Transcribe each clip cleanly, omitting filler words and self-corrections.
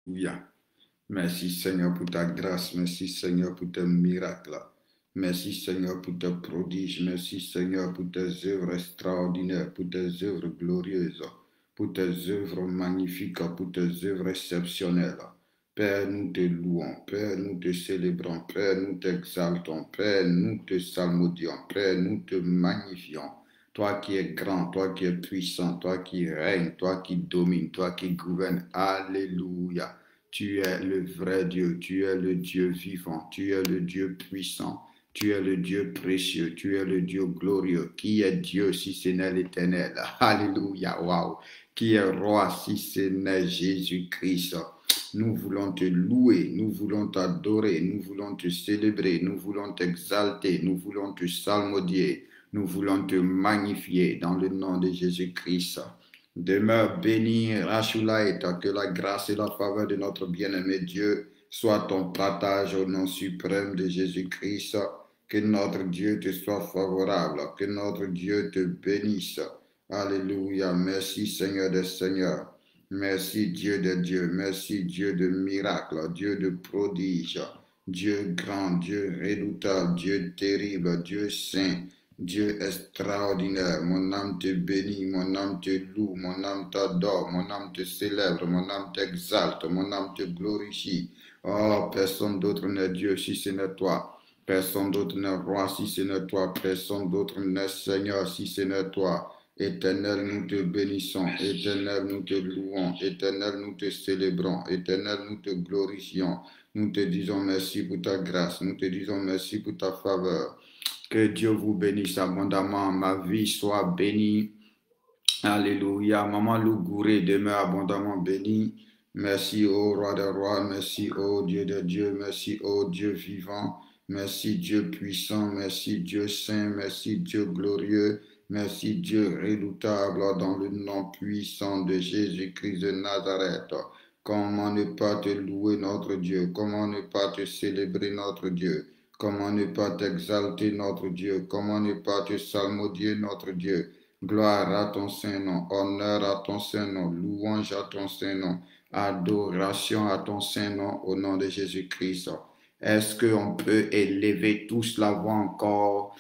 Alléluia. Merci Seigneur pour ta grâce. Merci Seigneur pour tes miracles. Merci Seigneur pour tes prodiges. Merci Seigneur pour tes œuvres extraordinaires, pour tes œuvres glorieuses, pour tes œuvres magnifiques, pour tes œuvres exceptionnelles. Père, nous te louons. Père, nous te célébrons. Père, nous t'exaltons. Père, nous te salmodions. Père, nous te magnifions. Toi qui es grand, toi qui es puissant, toi qui règnes, toi qui domines, toi qui gouvernes. Alléluia. Tu es le vrai Dieu, tu es le Dieu vivant, tu es le Dieu puissant, tu es le Dieu précieux, tu es le Dieu glorieux. Qui est Dieu si ce n'est l'Éternel? Alléluia, waouh. Qui est roi si ce n'est Jésus-Christ? Nous voulons te louer, nous voulons t'adorer, nous voulons te célébrer, nous voulons t'exalter, nous voulons te salmodier, nous voulons te magnifier dans le nom de Jésus-Christ. Demeure béni, Rachulaïta, que la grâce et la faveur de notre bien-aimé Dieu soient ton partage au nom suprême de Jésus-Christ. Que notre Dieu te soit favorable, que notre Dieu te bénisse. Alléluia. Merci Seigneur des Seigneurs. Merci Dieu de Dieu. Merci Dieu de miracles, Dieu de prodiges. Dieu grand, Dieu redoutable, Dieu terrible, Dieu saint. Dieu extraordinaire, mon âme te bénit, mon âme te loue, mon âme t'adore, mon âme te célèbre, mon âme t'exalte, mon âme te glorifie. Oh, personne d'autre n'est Dieu si ce n'est toi. Personne d'autre n'est roi si ce n'est toi. Personne d'autre n'est Seigneur si ce n'est toi. Éternel, nous te bénissons. Éternel, nous te louons. Éternel, nous te célébrons. Éternel, nous te glorifions. Nous te disons merci pour ta grâce. Nous te disons merci pour ta faveur. Que Dieu vous bénisse abondamment. Ma vie soit bénie. Alléluia. Maman Lougouré demeure abondamment bénie. Merci au roi des rois. Merci au Dieu de Dieu. Merci au Dieu vivant. Merci Dieu puissant. Merci Dieu saint. Merci Dieu glorieux. Merci Dieu redoutable dans le nom puissant de Jésus-Christ de Nazareth. Comment ne pas te louer notre Dieu? Comment ne pas te célébrer notre Dieu? Comment ne pas t'exalter notre Dieu? Comment ne pas te salmodier notre Dieu? Gloire à ton Saint-Nom, honneur à ton Saint-Nom, louange à ton Saint-Nom, adoration à ton Saint-Nom au nom de Jésus-Christ. Est-ce qu'on peut élever tous la voix encore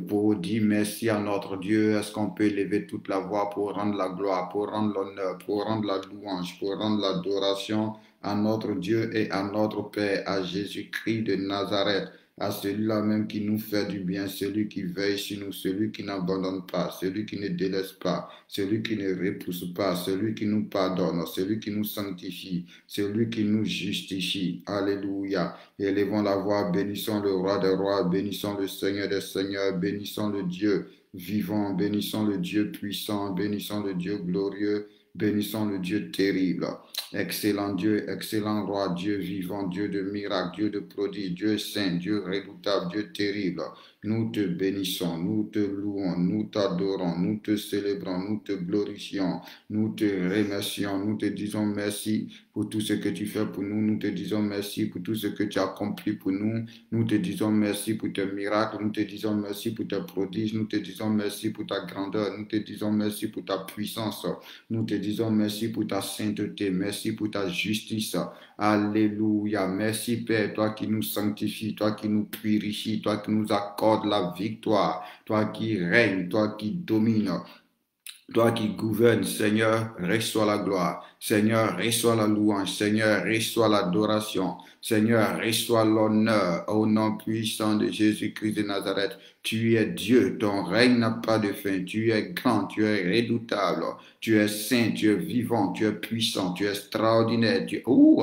pour dire merci à notre Dieu? Est-ce qu'on peut élever toute la voix pour rendre la gloire, pour rendre l'honneur, pour rendre la louange, pour rendre l'adoration à notre Dieu et à notre Père, à Jésus-Christ de Nazareth? À celui-là même qui nous fait du bien, celui qui veille sur nous, celui qui n'abandonne pas, celui qui ne délaisse pas, celui qui ne repousse pas, celui qui nous pardonne, celui qui nous sanctifie, celui qui nous justifie. Alléluia. Élevons la voix, bénissons le roi des rois, bénissons le Seigneur des seigneurs, bénissons le Dieu vivant, bénissons le Dieu puissant, bénissons le Dieu glorieux, bénissons le Dieu terrible. Excellent Dieu, excellent roi, Dieu vivant, Dieu de miracles, Dieu de prodiges, Dieu saint, Dieu redoutable, Dieu terrible. Nous te bénissons, nous te louons, nous t'adorons, nous te célébrons, nous te glorifions, nous te remercions, nous te disons merci pour tout ce que tu fais pour nous, nous te disons merci pour tout ce que tu as accompli pour nous, nous te disons merci pour tes miracles, nous te disons merci pour tes prodiges, nous te disons merci pour ta grandeur, nous te disons merci pour ta puissance, nous te disons merci pour ta sainteté, merci pour ta justice. Alléluia. Merci Père, toi qui nous sanctifies, toi qui nous purifies, toi qui nous accordes la victoire, toi qui règnes, toi qui domines. Toi qui gouvernes, Seigneur, reçois la gloire. Seigneur, reçois la louange. Seigneur, reçois l'adoration. Seigneur, reçois l'honneur au nom puissant de Jésus-Christ de Nazareth. Tu es Dieu, ton règne n'a pas de fin. Tu es grand, tu es redoutable. Tu es saint, tu es vivant, tu es puissant, tu es extraordinaire.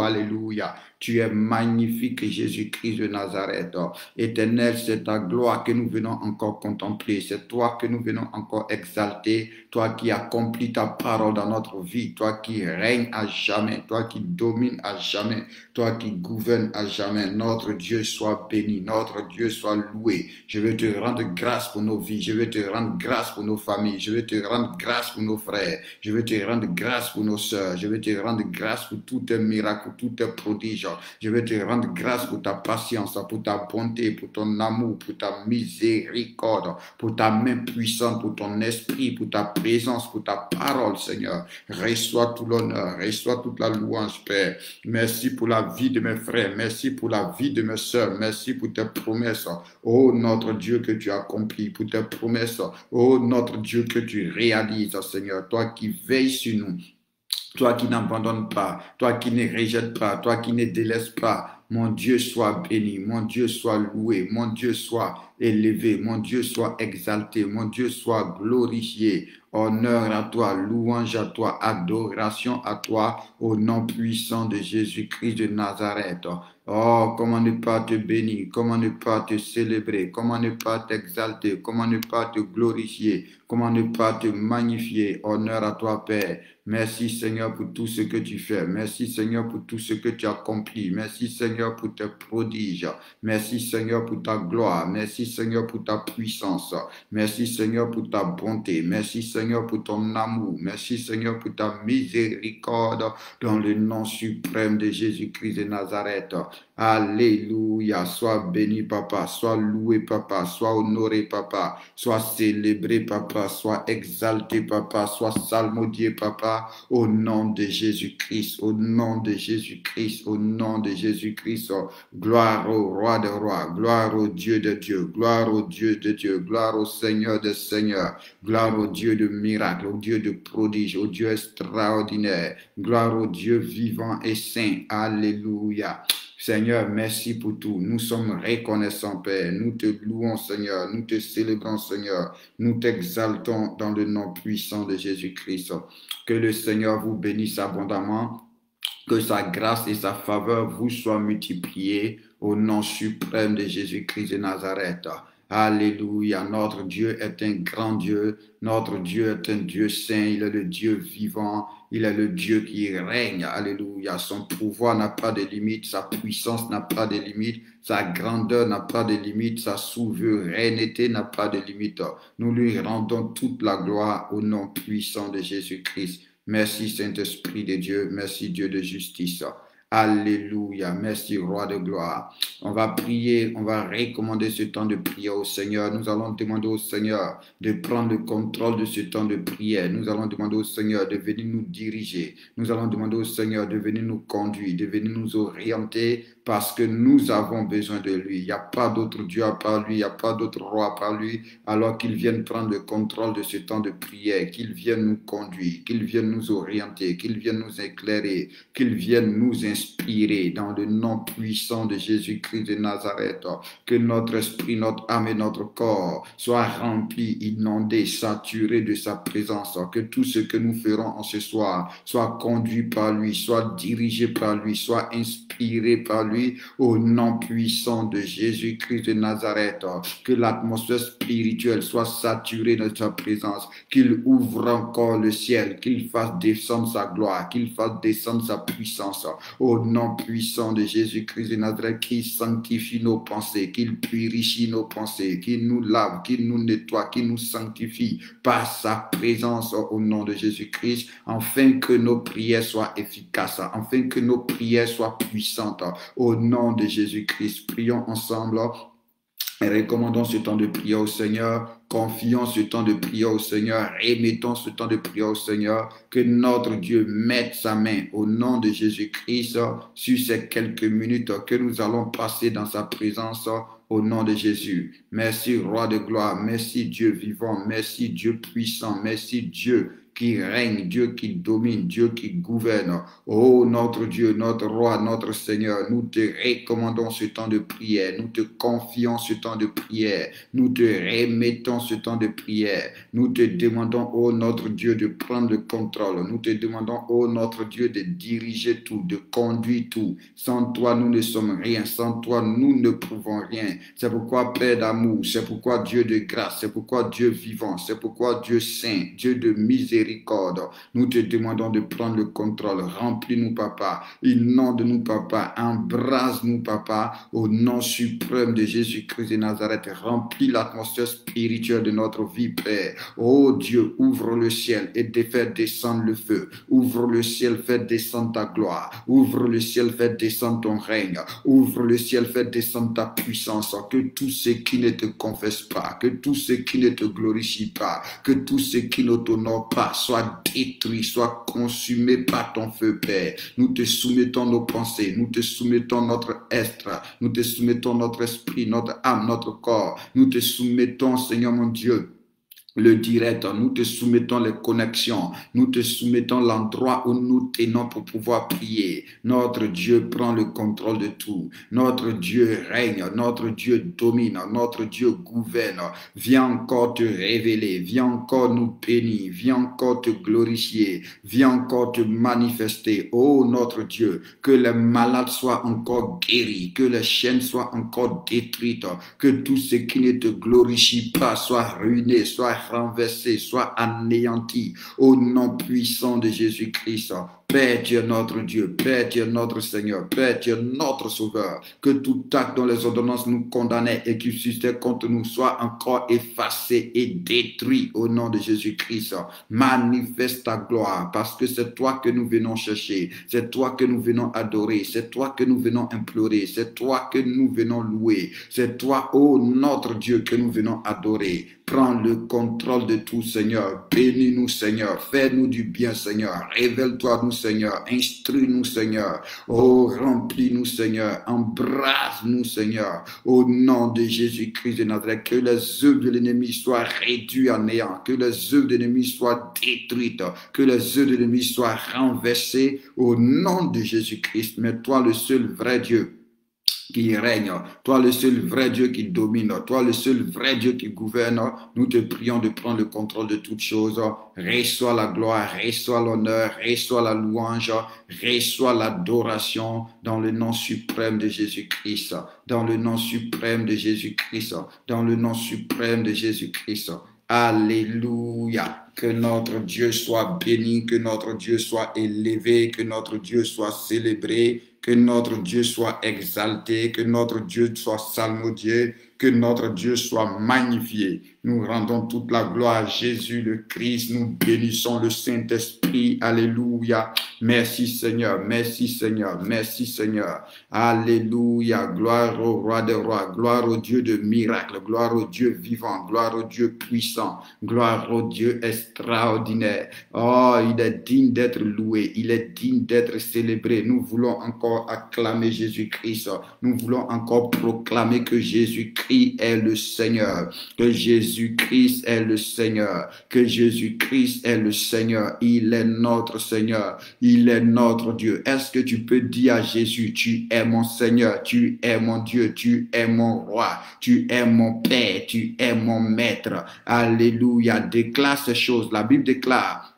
Alléluia. Tu es magnifique, Jésus-Christ de Nazareth. Éternel, c'est ta gloire que nous venons encore contempler. C'est toi que nous venons encore exalter. Toi qui accomplis ta parole dans notre vie. Toi qui règnes à jamais. Toi qui domines à jamais. Toi qui gouvernes à jamais. Notre Dieu soit béni. Notre Dieu soit loué. Je veux te rendre grâce pour nos vies. Je veux te rendre grâce pour nos familles. Je veux te rendre grâce pour nos frères. Je veux te rendre grâce pour nos sœurs. Je veux te rendre grâce pour tous tes miracles, pour tous tes prodiges. Je veux te rendre grâce pour ta patience, pour ta bonté, pour ton amour, pour ta miséricorde, pour ta main puissante, pour ton esprit, pour ta présence, pour ta parole, Seigneur. Reçois tout l'honneur. l'honneur, reçois toute la louange, Père. Merci pour la vie de mes frères, merci pour la vie de mes sœurs, merci pour tes promesses. Oh, notre Dieu que tu accomplis, pour tes promesses. Oh, notre Dieu que tu réalises, Seigneur, toi qui veilles sur nous. Toi qui n'abandonnes pas, toi qui ne rejettes pas, toi qui ne délaisses pas, mon Dieu soit béni, mon Dieu soit loué, mon Dieu soit élevé, mon Dieu soit exalté, mon Dieu soit glorifié. Honneur à toi, louange à toi, adoration à toi, au nom puissant de Jésus-Christ de Nazareth. Oh, comment ne pas te bénir, comment ne pas te célébrer, comment ne pas t'exalter, comment ne pas te glorifier, comment ne pas te magnifier. Honneur à toi, Père. Merci Seigneur pour tout ce que tu fais. Merci Seigneur pour tout ce que tu accomplis. Merci Seigneur pour tes prodiges. Merci Seigneur pour ta gloire. Merci Seigneur pour ta puissance. Merci Seigneur pour ta bonté. Merci Seigneur pour ton amour. Merci Seigneur pour ta miséricorde dans le nom suprême de Jésus-Christ de Nazareth. Alléluia. Sois béni, Papa. Sois loué, Papa. Sois honoré, Papa. Sois célébré, Papa. Sois exalté, Papa. Sois salmodié, Papa. Au nom de Jésus-Christ. Au nom de Jésus-Christ. Au nom de Jésus-Christ. Gloire au roi des rois. Gloire au Dieu de Dieu. Gloire au Dieu de Dieu. Gloire au Seigneur des seigneurs. Gloire au Dieu de miracles. Au Dieu de prodiges. Au Dieu extraordinaire. Gloire au Dieu vivant et saint. Alléluia. Seigneur, merci pour tout. Nous sommes reconnaissants, Père. Nous te louons, Seigneur. Nous te célébrons, Seigneur. Nous t'exaltons dans le nom puissant de Jésus-Christ. Que le Seigneur vous bénisse abondamment. Que sa grâce et sa faveur vous soient multipliées au nom suprême de Jésus-Christ de Nazareth. Alléluia. Notre Dieu est un grand Dieu. Notre Dieu est un Dieu saint. Il est le Dieu vivant. Il est le Dieu qui règne. Alléluia. Son pouvoir n'a pas de limite. Sa puissance n'a pas de limite. Sa grandeur n'a pas de limite. Sa souveraineté n'a pas de limite. Nous lui rendons toute la gloire au nom puissant de Jésus-Christ. Merci Saint-Esprit de Dieu. Merci Dieu de justice. Alléluia. Merci Roi de gloire. On va prier, on va recommander ce temps de prière au Seigneur. Nous allons demander au Seigneur de prendre le contrôle de ce temps de prière. Nous allons demander au Seigneur de venir nous diriger. Nous allons demander au Seigneur de venir nous conduire, de venir nous orienter parce que nous avons besoin de lui. Il n'y a pas d'autre Dieu à part lui, il n'y a pas d'autre roi à part lui. Alors qu'il vienne prendre le contrôle de ce temps de prière, qu'il vienne nous conduire, qu'il vienne nous orienter, qu'il vienne nous éclairer, qu'il vienne nous inspirer dans le nom puissant de Jésus-Christ de Nazareth. Que notre esprit, notre âme et notre corps soient remplis, inondés, saturés de sa présence. Que tout ce que nous ferons en ce soir soit conduit par lui, soit dirigé par lui, soit inspiré par lui au nom puissant de Jésus-Christ de Nazareth. Que l'atmosphère spirituelle soit saturée de sa présence, qu'il ouvre encore le ciel, qu'il fasse descendre sa gloire, qu'il fasse descendre sa puissance au nom puissant de Jésus-Christ de Nazareth, qui sanctifie nos pensées, qu'il purifie nos pensées, qu'il nous lave, qu'il nous nettoie, qu'il nous sanctifie par sa présence au nom de Jésus-Christ, afin que nos prières soient efficaces, afin que nos prières soient puissantes. Au nom de Jésus-Christ, prions ensemble et recommandons ce temps de prière au Seigneur. Confions ce temps de prière au Seigneur. Remettons ce temps de prière au Seigneur. Que notre Dieu mette sa main au nom de Jésus-Christ sur ces quelques minutes que nous allons passer dans sa présence au nom de Jésus. Merci, Roi de gloire. Merci, Dieu vivant. Merci, Dieu puissant. Merci, Dieu qui règne, Dieu qui domine, Dieu qui gouverne. Oh, notre Dieu, notre Roi, notre Seigneur, nous te recommandons ce temps de prière. Nous te confions ce temps de prière. Nous te remettons ce temps de prière. Nous te demandons, oh notre Dieu, de prendre le contrôle. Nous te demandons, oh notre Dieu, de diriger tout, de conduire tout. Sans toi, nous ne sommes rien. Sans toi, nous ne pouvons rien. C'est pourquoi, Père d'amour, c'est pourquoi Dieu de grâce, c'est pourquoi Dieu vivant, c'est pourquoi Dieu saint, Dieu de miséricorde. Nous te demandons de prendre le contrôle. Remplis-nous, Papa. Inonde-nous, Papa. Embrase-nous, Papa. Au nom suprême de Jésus-Christ de Nazareth. Remplis l'atmosphère spirituelle de notre vie, Père. Oh Dieu, ouvre le ciel et fais descendre le feu. Ouvre le ciel, fais descendre ta gloire. Ouvre le ciel, fais descendre ton règne. Ouvre le ciel, fais descendre ta puissance. Que tous ceux qui ne te confessent pas, que tous ceux qui ne te glorifient pas, que tous ceux qui ne t'honorent pas soit détruit, soit consumé par ton feu, Père. Nous te soumettons nos pensées, nous te soumettons notre être, nous te soumettons notre esprit, notre âme, notre corps. Nous te soumettons, Seigneur mon Dieu, le direct, nous te soumettons les connexions, nous te soumettons l'endroit où nous tenons pour pouvoir prier. Notre Dieu prend le contrôle de tout. Notre Dieu règne, notre Dieu domine, notre Dieu gouverne. Viens encore te révéler, viens encore nous bénir, viens encore te glorifier, viens encore te manifester. Oh notre Dieu, que les malades soient encore guéris, que les chaînes soient encore détruites, que tout ce qui ne te glorifie pas soit ruiné, soit renversé, soit anéanti au nom puissant de Jésus-Christ. Père, tu es notre Dieu, Père, tu es notre Seigneur, Père, tu es notre Sauveur. Que tout acte dont les ordonnances nous condamnaient et qui suscitait contre nous soit encore effacé et détruit au nom de Jésus-Christ. Manifeste ta gloire parce que c'est toi que nous venons chercher, c'est toi que nous venons adorer, c'est toi que nous venons implorer, c'est toi que nous venons louer, c'est toi, ô notre Dieu, que nous venons adorer. Prends le contrôle de tout, Seigneur. Bénis-nous, Seigneur. Fais-nous du bien, Seigneur. Révèle-toi, nous, Seigneur. Instruis-nous, Seigneur. Oh, remplis-nous, Seigneur. Embrasse-nous, Seigneur. Au nom de Jésus-Christ de Nazareth, que les œuvres de l'ennemi soient réduites à néant. Que les œuvres de l'ennemi soient détruites. Que les œuvres de l'ennemi soient renversées. Au nom de Jésus-Christ. Mais toi, le seul vrai Dieu qui règne, toi le seul vrai Dieu qui domine, toi le seul vrai Dieu qui gouverne, nous te prions de prendre le contrôle de toutes choses. Reçois la gloire, reçois l'honneur, reçois la louange, reçois l'adoration dans le nom suprême de Jésus-Christ, dans le nom suprême de Jésus-Christ, dans le nom suprême de Jésus-Christ. Alléluia. Que notre Dieu soit béni, que notre Dieu soit élevé, que notre Dieu soit célébré, que notre Dieu soit exalté, que notre Dieu soit salmodié, que notre Dieu soit magnifié. Nous rendons toute la gloire à Jésus le Christ. Nous bénissons le Saint-Esprit. Alléluia. Merci Seigneur, merci Seigneur, merci Seigneur. Alléluia. Gloire au roi des rois, gloire au Dieu de miracles, gloire au Dieu vivant, gloire au Dieu puissant, gloire au Dieu extraordinaire. Oh, il est digne d'être loué, il est digne d'être célébré. Nous voulons encore acclamer Jésus-Christ. Nous voulons encore proclamer que Jésus-Christ est le Seigneur, que Jésus-Christ est le Seigneur, que Jésus-Christ est le Seigneur. Il est notre Seigneur, il est notre Dieu. Est-ce que tu peux dire à Jésus, tu es mon Seigneur, tu es mon Dieu, tu es mon roi, tu es mon Père, tu es mon Maître. Alléluia. Déclare ces choses. La Bible déclare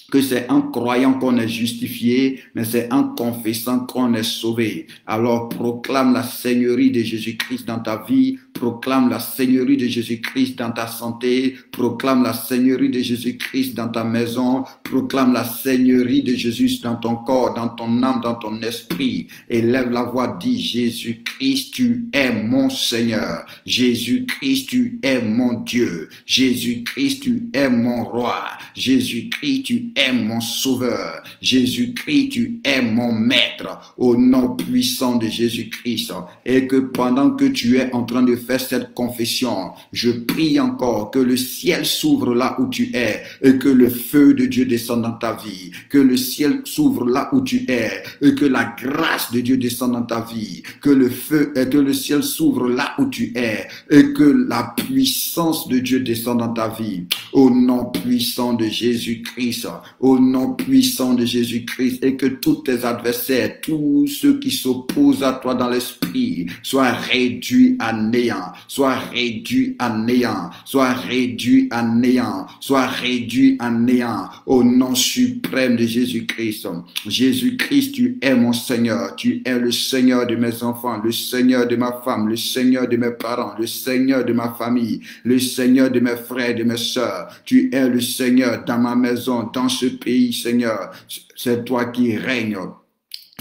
que c'est en croyant qu'on est justifié, mais c'est en confessant qu'on est sauvé. Alors proclame la seigneurie de Jésus-Christ dans ta vie, proclame la seigneurie de Jésus-Christ dans ta santé, proclame la seigneurie de Jésus-Christ dans ta maison, proclame la seigneurie de Jésus dans ton corps, dans ton âme, dans ton esprit. Élève la voix, dis Jésus-Christ, tu es mon Seigneur. Jésus-Christ, tu es mon Dieu. Jésus-Christ, tu es mon roi. Jésus-Christ, tu es mon sauveur. Jésus-Christ, tu es mon maître. Au nom puissant de Jésus-Christ. Et que pendant que tu es en train de faire cette confession, je prie encore que le ciel s'ouvre là où tu es et que le feu de Dieu descende dans ta vie. Que le ciel s'ouvre là où tu es et que la grâce de Dieu descende dans ta vie. Que le feu et que le ciel s'ouvre là où tu es et que la puissance de Dieu descende dans ta vie. Au nom puissant de Jésus-Christ, au nom puissant de Jésus-Christ, et que tous tes adversaires, tous ceux qui s'opposent à toi dans l'esprit, soient réduits à néant, soient réduits à néant, soient réduits à néant, soient réduits à néant, au nom suprême de Jésus-Christ. Jésus-Christ, tu es mon Seigneur, tu es le Seigneur de mes enfants, le Seigneur de ma femme, le Seigneur de mes parents, le Seigneur de ma famille, le Seigneur de mes frères, de mes sœurs. Tu es le Seigneur dans ma maison, dans ce pays, Seigneur. C'est toi qui règnes.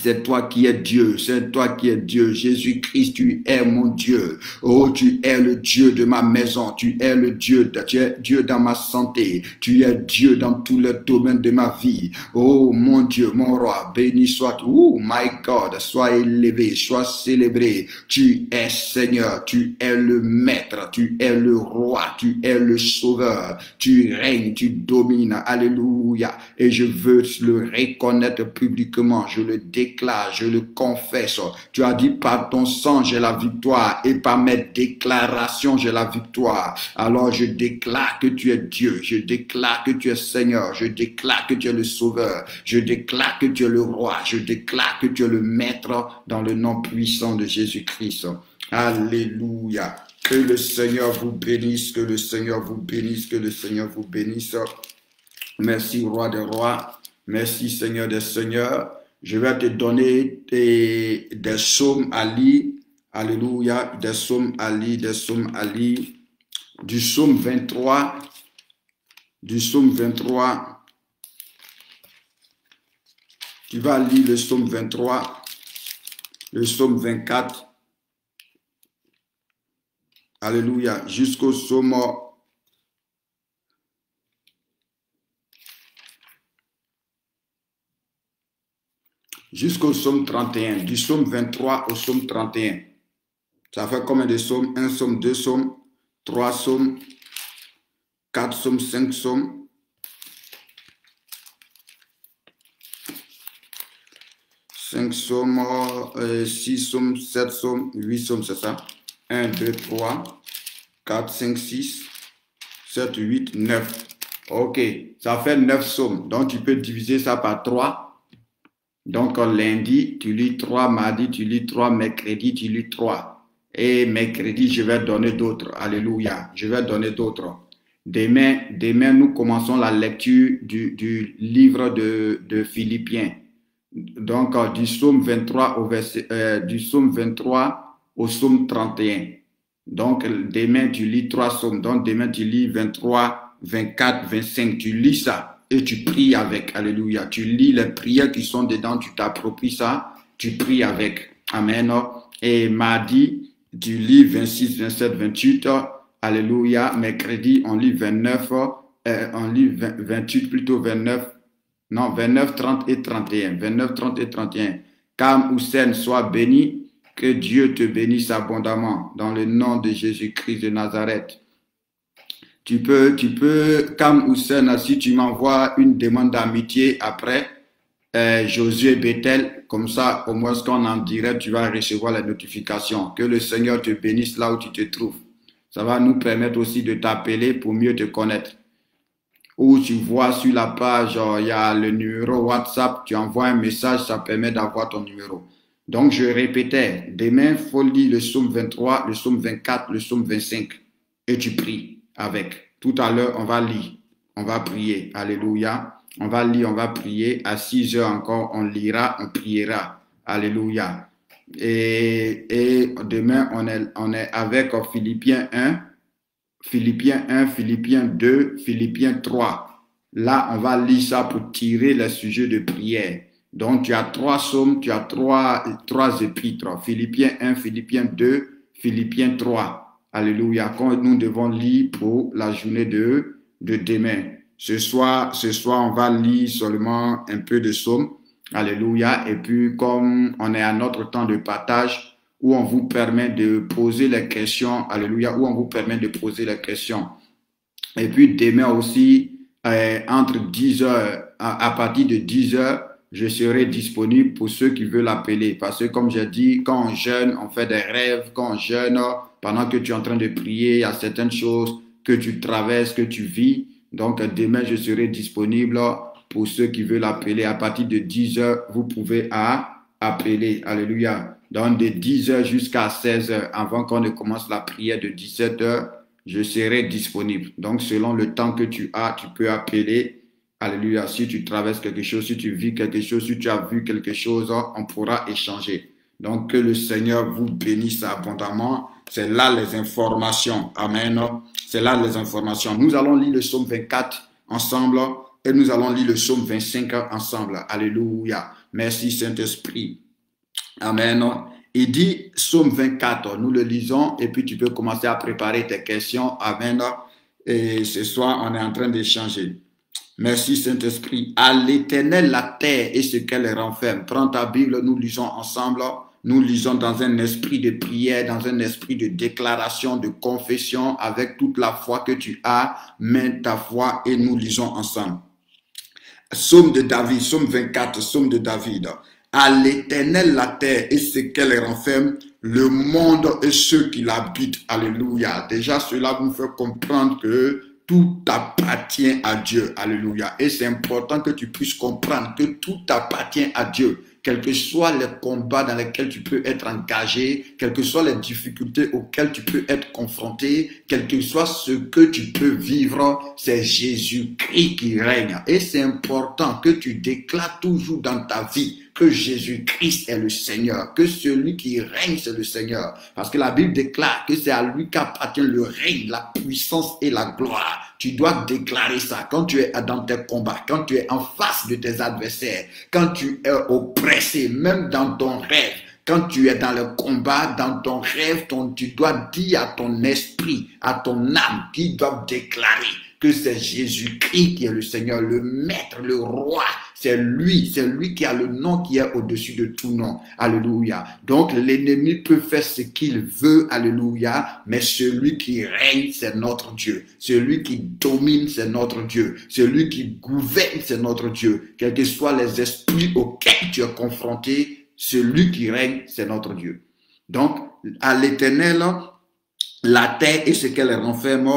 C'est toi qui es Dieu, c'est toi qui es Dieu. Jésus-Christ, tu es mon Dieu. Oh, tu es le Dieu de ma maison, tu es le Dieu, tu es Dieu dans ma santé, tu es Dieu dans tous les domaines de ma vie. Oh, mon Dieu, mon roi, béni soit, oh, my God, sois élevé, sois célébré. Tu es Seigneur, tu es le Maître, tu es le Roi, tu es le Sauveur. Tu règnes, tu domines, alléluia. Et je veux le reconnaître publiquement, je le déclare, je le confesse. Tu as dit par ton sang j'ai la victoire et par mes déclarations j'ai la victoire. Alors je déclare que tu es Dieu, je déclare que tu es Seigneur, je déclare que tu es le Sauveur, je déclare que tu es le Roi, je déclare que tu es le Maître dans le nom puissant de Jésus-Christ. Alléluia. Que le Seigneur vous bénisse, que le Seigneur vous bénisse, que le Seigneur vous bénisse. Merci, Roi des rois. Merci, Seigneur des seigneurs. Je vais te donner des psaumes à lire. Alléluia. Des psaumes à lire, des psaumes à lire. Du psaume 23. Du psaume 23. Tu vas lire le psaume 23. Le psaume 24. Alléluia. Jusqu'au psaume... Jusqu'au psaume 31, du psaume 23 au psaume 31. Ça fait combien de psaumes? Un psaume, deux psaumes, trois psaumes, quatre psaumes, cinq psaumes. Cinq psaumes, six psaumes, sept psaumes, huit psaumes, c'est ça? 1, 2, 3, 4, 5, 6, 7, 8, 9. Ok, ça fait 9 psaumes. Donc, tu peux diviser ça par 3. Donc, lundi, tu lis 3, mardi, tu lis 3, mercredi, tu lis 3. Et mercredi, je vais donner d'autres. Alléluia. Je vais donner d'autres. Demain, nous commençons la lecture du livre de Philippiens. Donc, du psaume 23 du psaume 23 au psaume 31. Donc, demain, tu lis 3 psaumes. Donc, demain, tu lis 23, 24, 25. Tu lis ça. Et tu pries avec, alléluia. Tu lis les prières qui sont dedans, tu t'appropries ça, tu pries avec. Amen. Et mardi, tu lis 26, 27, 28, alléluia. Mercredi, on lit 29, on lit 28, plutôt 29, non, 29, 30 et 31. 29, 30 et 31. Cam Hussein, sois béni, que Dieu te bénisse abondamment, dans le nom de Jésus-Christ de Nazareth. Tu peux, Cam Hussein, si tu m'envoies une demande d'amitié après, Josué Bethel, comme ça, au moins quand on en direct, tu vas recevoir les notifications. Que le Seigneur te bénisse là où tu te trouves. Ça va nous permettre aussi de t'appeler pour mieux te connaître. Ou tu vois sur la page, il y a le numéro WhatsApp, tu envoies un message, ça permet d'avoir ton numéro. Donc, je répétais, demain, il faut lire le psaume 23, le psaume 24, le psaume 25, et tu pries avec. Tout à l'heure, on va lire, on va prier. Alléluia. On va lire, on va prier. À 6 heures encore, on lira, on priera. Alléluia. Et demain, on est avec Philippiens 1, Philippiens 1, Philippiens 2, Philippiens 3. Là, on va lire ça pour tirer les sujets de prière. Donc, tu as 3 psaumes, tu as 3 épîtres. Philippiens 1, Philippiens 2, Philippiens 3. Alléluia, quand nous devons lire pour la journée de demain. Ce soir, on va lire seulement un peu de psaumes. Alléluia. Et puis, comme on est à notre temps de partage, où on vous permet de poser les questions. Alléluia, où on vous permet de poser les questions. Et puis, demain aussi, entre 10 heures, à partir de 10 heures, je serai disponible pour ceux qui veulent appeler. Parce que comme j'ai dit, quand on jeûne, on fait des rêves. Quand on jeûne, pendant que tu es en train de prier, il y a certaines choses que tu traverses, que tu vis. Donc demain, je serai disponible pour ceux qui veulent appeler. À partir de 10 heures, vous pouvez appeler. Alléluia. Donc de 10 heures jusqu'à 16 heures, avant qu'on ne commence la prière de 17 heures, je serai disponible. Donc selon le temps que tu as, tu peux appeler. Alléluia, si tu traverses quelque chose, si tu vis quelque chose, si tu as vu quelque chose, on pourra échanger. Donc, que le Seigneur vous bénisse abondamment. C'est là les informations. Amen. C'est là les informations. Nous allons lire le psaume 24 ensemble et nous allons lire le psaume 25 ensemble. Alléluia. Merci Saint-Esprit. Amen. Il dit, Psaume 24, nous le lisons et puis tu peux commencer à préparer tes questions. Amen. Et ce soir, on est en train d'échanger. Merci Saint-Esprit. À l'Éternel la terre et ce qu'elle renferme. Prends ta Bible, nous lisons ensemble. Nous lisons dans un esprit de prière, dans un esprit de déclaration, de confession, avec toute la foi que tu as. Mets ta foi et nous lisons ensemble. Psaume de David, Psaume 24, Psaume de David. À l'Éternel la terre et ce qu'elle renferme, le monde et ceux qui l'habitent. Alléluia. Déjà, cela vous fait comprendre que tout appartient à Dieu. Alléluia. Et c'est important que tu puisses comprendre que tout appartient à Dieu. Quels que soient les combats dans lesquels tu peux être engagé, quelles que soient les difficultés auxquelles tu peux être confronté, quel que soit ce que tu peux vivre, c'est Jésus-Christ qui règne. Et c'est important que tu déclares toujours dans ta vie que Jésus-Christ est le Seigneur, que celui qui règne, c'est le Seigneur. Parce que la Bible déclare que c'est à lui qu'appartient le règne, la puissance et la gloire. Tu dois déclarer ça quand tu es dans tes combats, quand tu es en face de tes adversaires, quand tu es oppressé, même dans ton rêve. Quand tu es dans le combat, dans ton rêve, tu dois dire à ton esprit, à ton âme, qu'ils doivent déclarer que c'est Jésus-Christ qui est le Seigneur, le Maître, le Roi. C'est lui qui a le nom qui est au-dessus de tout nom. Alléluia. Donc l'ennemi peut faire ce qu'il veut, alléluia, mais celui qui règne, c'est notre Dieu. Celui qui domine, c'est notre Dieu. Celui qui gouverne, c'est notre Dieu. Quels que soient les esprits auxquels tu es confronté, celui qui règne, c'est notre Dieu. Donc, à l'Éternel, la terre et ce qu'elle renferme,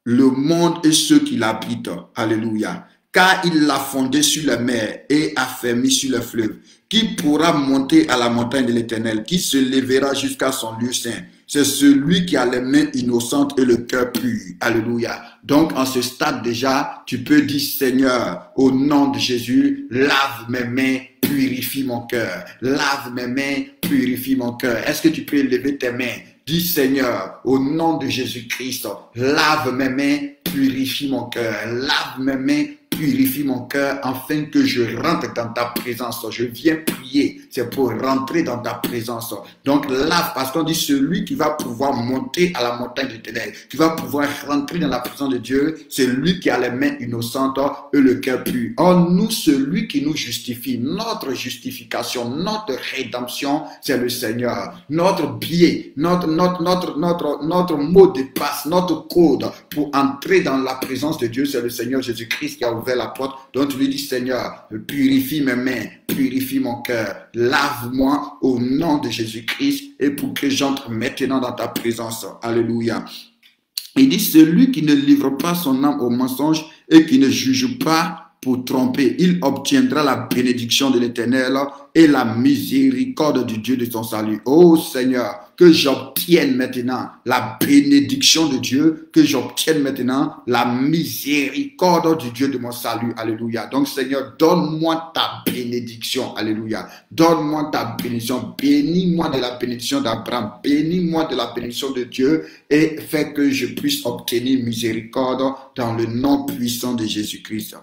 le monde et ceux qui l'habitent. Alléluia. Car il l'a fondé sur la mer et affermi sur le fleuve. Qui pourra monter à la montagne de l'Éternel? Qui se lèvera jusqu'à son lieu saint? C'est celui qui a les mains innocentes et le cœur pur. Alléluia. Donc, en ce stade déjà, tu peux dire, Seigneur, au nom de Jésus, lave mes mains, purifie mon cœur. Lave mes mains, purifie mon cœur. Est-ce que tu peux lever tes mains? Dis, Seigneur, au nom de Jésus-Christ, lave mes mains, purifie mon cœur. Lave mes mains, purifie mon cœur afin que je rentre dans ta présence. Je viens prier, c'est pour rentrer dans ta présence. Donc lave, parce qu'on dit celui qui va pouvoir monter à la montagne de l'Éternel, qui va pouvoir rentrer dans la présence de Dieu, c'est lui qui a les mains innocentes et le cœur pur. En nous, celui qui nous justifie, notre justification, notre rédemption, c'est le Seigneur. Notre billet, notre mot de passe, notre code pour entrer dans la présence de Dieu, c'est le Seigneur Jésus-Christ qui a ouvert la porte. Donc tu lui dis, Seigneur, purifie mes mains, purifie mon cœur, lave-moi au nom de Jésus-Christ et pour que j'entre maintenant dans ta présence. Alléluia. Il dit, celui qui ne livre pas son âme au mensonge et qui ne juge pas pour tromper, il obtiendra la bénédiction de l'Éternel et la miséricorde du Dieu de son salut. Oh Seigneur, que j'obtienne maintenant la bénédiction de Dieu, que j'obtienne maintenant la miséricorde du Dieu de mon salut. Alléluia. Donc Seigneur, donne-moi ta bénédiction. Alléluia. Donne-moi ta bénédiction. Bénis-moi de la bénédiction d'Abraham. Bénis-moi de la bénédiction de Dieu et fais que je puisse obtenir miséricorde dans le nom puissant de Jésus-Christ.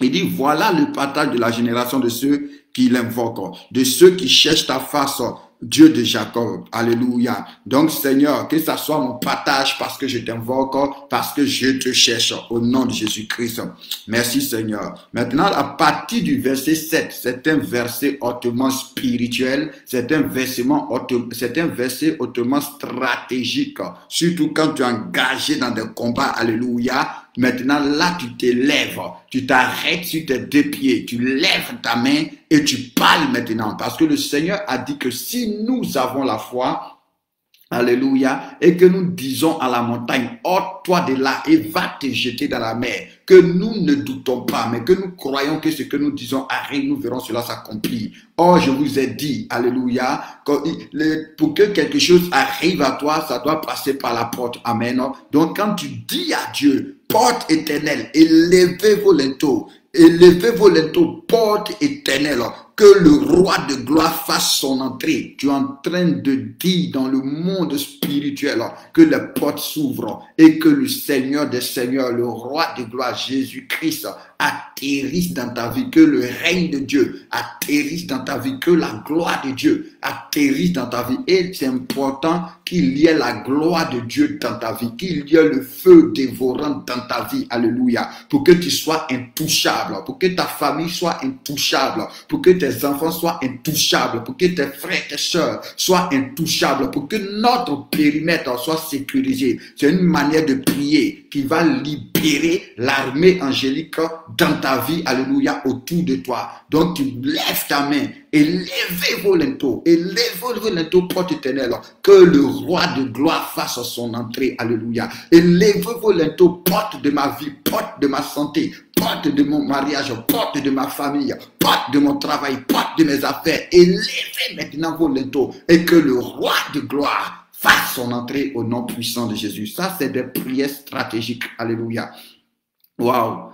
Il dit, voilà le partage de la génération de ceux qui l'invoquent, de ceux qui cherchent ta face, Dieu de Jacob. Alléluia. Donc, Seigneur, que ça soit mon partage parce que je t'invoque, parce que je te cherche au nom de Jésus-Christ. Merci, Seigneur. Maintenant, à partir du verset 7, c'est un verset hautement spirituel, c'est un verset hautement stratégique, surtout quand tu es engagé dans des combats. Alléluia. Maintenant, là, tu t'élèves, tu t'arrêtes sur tes deux pieds, tu lèves ta main et tu parles maintenant. Parce que le Seigneur a dit que si nous avons la foi, alléluia, et que nous disons à la montagne, ôte-toi de là et va te jeter dans la mer, que nous ne doutons pas, mais que nous croyons que ce que nous disons arrive, nous verrons cela s'accomplir. Or, je vous ai dit, alléluia, pour que quelque chose arrive à toi, ça doit passer par la porte. Amen. Donc, quand tu dis à Dieu, porte éternelle, élevez vos linteaux, porte éternelle, que le roi de gloire fasse son entrée. Tu es en train de dire dans le monde spirituel que les portes s'ouvrent et que le Seigneur des Seigneurs, le roi de gloire, Jésus-Christ, atterrisse dans ta vie, que le règne de Dieu atterrisse dans ta vie, que la gloire de Dieu atterrisse dans ta vie. Et c'est important qu'il y ait la gloire de Dieu dans ta vie, qu'il y ait le feu dévorant dans ta vie, alléluia, pour que tu sois intouchable, pour que ta famille soit intouchable, pour que tes enfants soient intouchables, pour que tes frères, tes soeurs soient intouchables, pour que notre périmètre soit sécurisé. C'est une manière de prier qui va libérer l'armée angélique dans ta vie, alléluia, autour de toi. Donc tu lèves ta main, élevez-vous l'ento, porte éternelle, que le roi de gloire fasse son entrée, alléluia. Élevez-vous l'ento, porte de ma vie, porte de ma santé, porte de mon mariage, porte de ma famille, porte de mon travail, porte de mes affaires. Élevez maintenant vos lentos et que le roi de gloire fasse son entrée au nom puissant de Jésus. Ça, c'est des prières stratégiques. Alléluia. Wow.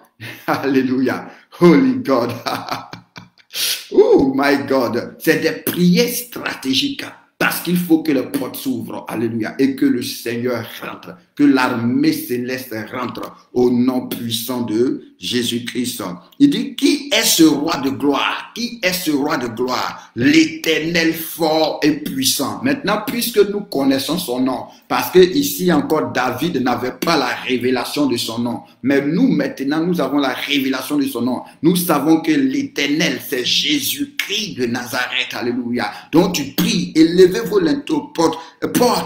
Alléluia. Holy God. Oh my God. C'est des prières stratégiques. Parce qu'il faut que les portes s'ouvrent, alléluia, et que le Seigneur rentre, que l'armée céleste rentre au nom puissant de Jésus-Christ. Il dit, qui est ce roi de gloire? Qui est ce roi de gloire? L'Éternel fort et puissant. Maintenant, puisque nous connaissons son nom, parce que ici encore David n'avait pas la révélation de son nom, mais nous maintenant nous avons la révélation de son nom. Nous savons que l'Éternel, c'est Jésus-Christ de Nazareth, alléluia. Donc tu pries, élevez-vous l'ento,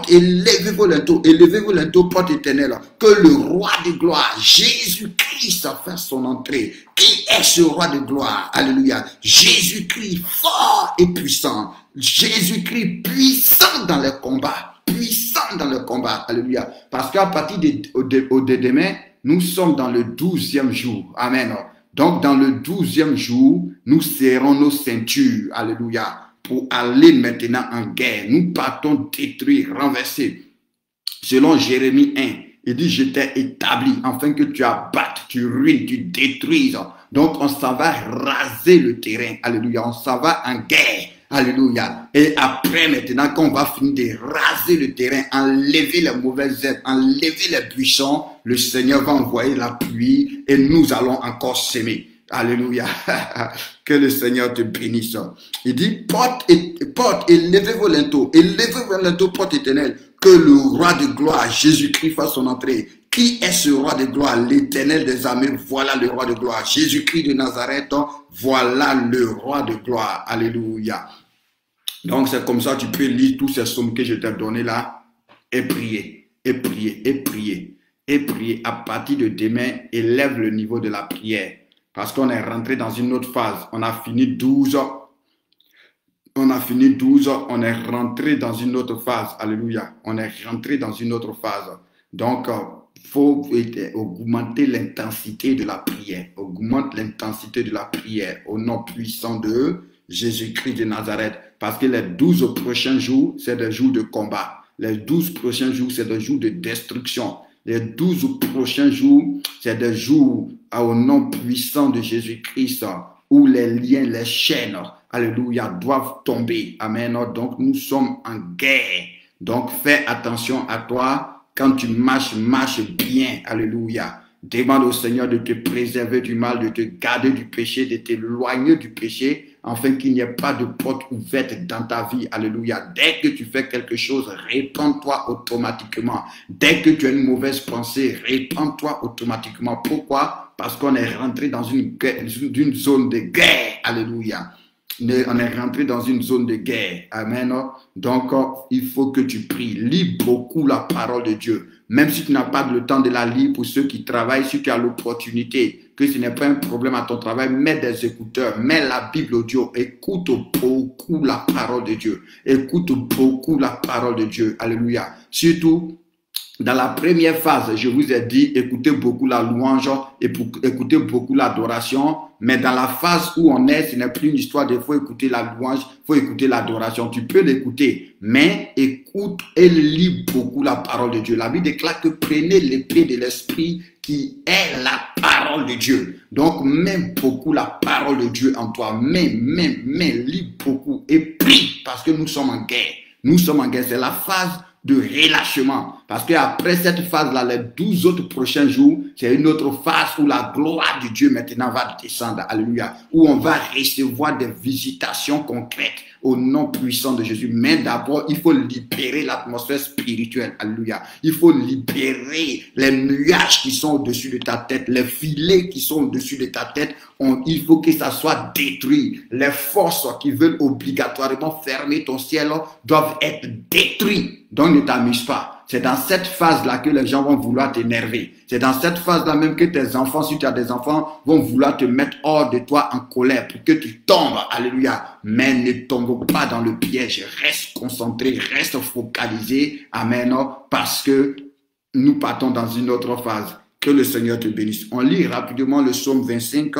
élevez-vous l'ento, porte éternelle, que le roi de gloire, Jésus-Christ, fasse son entrée. Qui est ce roi de gloire? Alléluia. Jésus-Christ fort et puissant. Jésus-Christ puissant dans les combats. Puissant dans le combat. Alléluia. Parce qu'à partir de demain, nous sommes dans le 12e jour. Amen. Donc, dans le 12e jour, nous serrons nos ceintures. Alléluia. Pour aller maintenant en guerre. Nous partons détruire, renverser. Selon Jérémie 1, il dit, je t'ai établi afin que tu abattes, tu ruines, tu détruises. Donc, on s'en va raser le terrain. Alléluia. On s'en va en guerre. Alléluia. Et après, maintenant, quand on va finir de raser le terrain, enlever les mauvaises herbes, enlever les buissons, le Seigneur va envoyer la pluie et nous allons encore s'aimer. Alléluia. Que le Seigneur te bénisse. Il dit, porte, élevez-vous l'ento, porte éternelle, que le roi de gloire, Jésus-Christ, fasse son entrée. Qui est ce roi de gloire? L'Éternel des armées, voilà le roi de gloire. Jésus-Christ de Nazareth, voilà le roi de gloire. Alléluia. Donc c'est comme ça, tu peux lire tous ces psaumes que je t'ai donnés là et prier, et prier, et prier, et prier. À partir de demain, élève le niveau de la prière. Parce qu'on est rentré dans une autre phase. On a fini 12 heures. On a fini 12 heures. On est rentré dans une autre phase. Alléluia. On est rentré dans une autre phase. Donc, il faut augmenter l'intensité de la prière. Augmente l'intensité de la prière au nom puissant de Jésus-Christ de Nazareth. Parce que les 12 prochains jours, c'est des jours de combat. Les 12 prochains jours, c'est des jours de destruction. Les 12 prochains jours, c'est des jours au nom puissant de Jésus-Christ où les liens, les chaînes, alléluia, doivent tomber. Amen. Donc, nous sommes en guerre. Donc, fais attention à toi. Quand tu marches, marche bien. Alléluia. Demande au Seigneur de te préserver du mal, de te garder du péché, de t'éloigner du péché, afin qu'il n'y ait pas de porte ouverte dans ta vie. Alléluia. Dès que tu fais quelque chose, répands-toi automatiquement. Dès que tu as une mauvaise pensée, répands-toi automatiquement. Pourquoi? Parce qu'on est rentré dans une zone de guerre. Alléluia. On est rentré dans une zone de guerre. Amen. Donc, il faut que tu pries. Lis beaucoup la parole de Dieu. Même si tu n'as pas le temps de la lire pour ceux qui travaillent, si tu as l'opportunité, que ce n'est pas un problème à ton travail, mets des écouteurs, mets la Bible audio, écoute beaucoup la parole de Dieu. Écoute beaucoup la parole de Dieu. Alléluia. Surtout, dans la première phase, je vous ai dit, écoutez beaucoup la louange et écoutez beaucoup l'adoration. Mais dans la phase où on est, ce n'est plus une histoire de faut écouter la louange, faut écouter l'adoration. Tu peux l'écouter, mais écoute et lis beaucoup la parole de Dieu. La Bible déclare que prenez l'épée de l'esprit qui est la parole de Dieu. Donc, mets beaucoup la parole de Dieu en toi. Lis beaucoup et prie parce que nous sommes en guerre. Nous sommes en guerre. C'est la phase de relâchement. Parce qu'après cette phase-là, les 12 autres prochains jours, c'est une autre phase où la gloire de Dieu maintenant va descendre. Alléluia. Où on va recevoir des visitations concrètes au nom puissant de Jésus. Mais d'abord, il faut libérer l'atmosphère spirituelle. Alléluia. Il faut libérer les nuages qui sont au-dessus de ta tête, les filets qui sont au-dessus de ta tête. Il faut que ça soit détruit. Les forces qui veulent obligatoirement fermer ton ciel doivent être détruites. Donc ne t'amuse pas. C'est dans cette phase-là que les gens vont vouloir t'énerver. C'est dans cette phase-là même que tes enfants, si tu as des enfants, vont vouloir te mettre hors de toi en colère pour que tu tombes. Alléluia. Mais ne tombe pas dans le piège. Reste concentré, reste focalisé. Amen. Parce que nous partons dans une autre phase. Que le Seigneur te bénisse. On lit rapidement le psaume 25.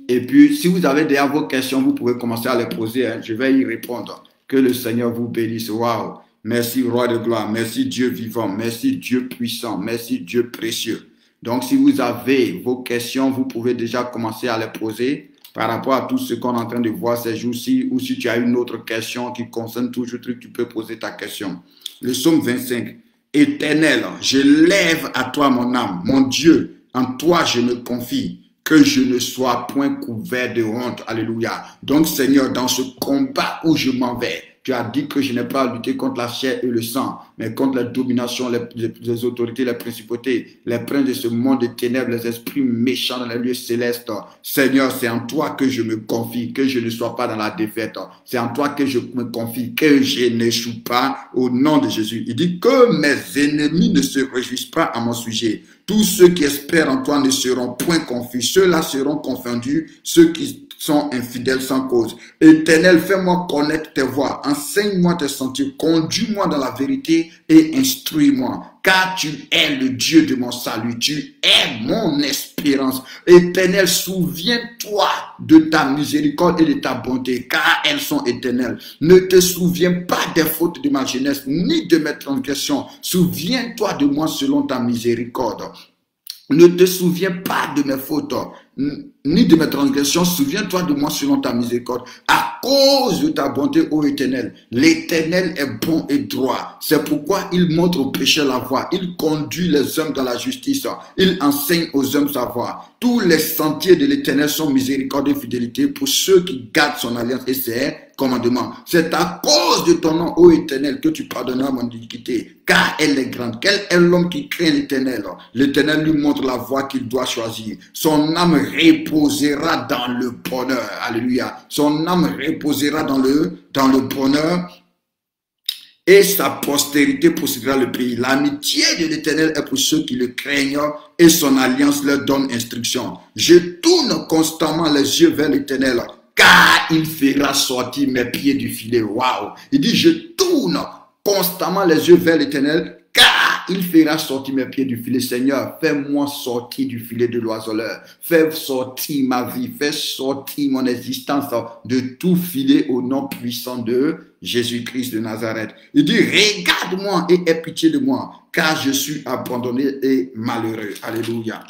Et puis, si vous avez déjà vos questions, vous pouvez commencer à les poser. Je vais y répondre. Que le Seigneur vous bénisse. Waouh. Merci, Roi de gloire. Merci, Dieu vivant. Merci, Dieu puissant. Merci, Dieu précieux. Donc, si vous avez vos questions, vous pouvez déjà commencer à les poser par rapport à tout ce qu'on est en train de voir ces jours-ci. Ou si tu as une autre question qui concerne tout ce truc, tu peux poser ta question. Le psaume 25. Éternel, je lève à toi mon âme. Mon Dieu, en toi je me confie. Que je ne sois point couvert de honte. Alléluia. Donc, Seigneur, dans ce combat où je m'en vais, tu as dit que je n'ai pas à lutter contre la chair et le sang, mais contre la domination, les autorités, les principautés, les princes de ce monde de ténèbres, les esprits méchants dans les lieux célestes. Seigneur, c'est en toi que je me confie, que je ne sois pas dans la défaite. C'est en toi que je me confie, que je n'échoue pas au nom de Jésus. Il dit que mes ennemis ne se réjouissent pas à mon sujet. Tous ceux qui espèrent en toi ne seront point confus. Ceux-là seront confondus, ceux qui sont infidèles sans cause. Éternel, fais-moi connaître tes voies. Enseigne-moi tes sentiers. Conduis-moi dans la vérité et instruis-moi. Car tu es le Dieu de mon salut. Tu es mon espérance. Éternel, souviens-toi de ta miséricorde et de ta bonté, car elles sont éternelles. Ne te souviens pas des fautes de ma jeunesse, ni de mes transgressions. Souviens-toi de moi selon ta miséricorde. Ne te souviens pas de mes fautes, ni de mes transgressions. Souviens-toi de moi selon ta miséricorde. À cause de ta bonté, ô Éternel, l'Éternel est bon et droit. C'est pourquoi il montre aux pécheurs la voie. Il conduit les hommes dans la justice. Il enseigne aux hommes sa voie. Tous les sentiers de l'Éternel sont miséricorde et fidélité pour ceux qui gardent son alliance et ses commandements. C'est à cause de ton nom, ô Éternel, que tu pardonneras mon iniquité, car elle est grande. Quel est l'homme qui craint l'Éternel? L'Éternel lui montre la voie qu'il doit choisir. Son âme reposera dans le bonheur. Alléluia. Son âme reposera dans le bonheur. Et sa postérité possédera le pays. L'amitié de l'Éternel est pour ceux qui le craignent et son alliance leur donne instruction. Je tourne constamment les yeux vers l'Éternel, car il fera sortir mes pieds du filet. Waouh! Il dit, je tourne constamment les yeux vers l'Éternel, car il fera sortir mes pieds du filet. Seigneur, fais-moi sortir du filet de l'oiseleur. Fais sortir ma vie, fais sortir mon existence de tout filet au nom puissant de Jésus-Christ de Nazareth. Il dit, regarde-moi et aie pitié de moi, car je suis abandonné et malheureux. Alléluia.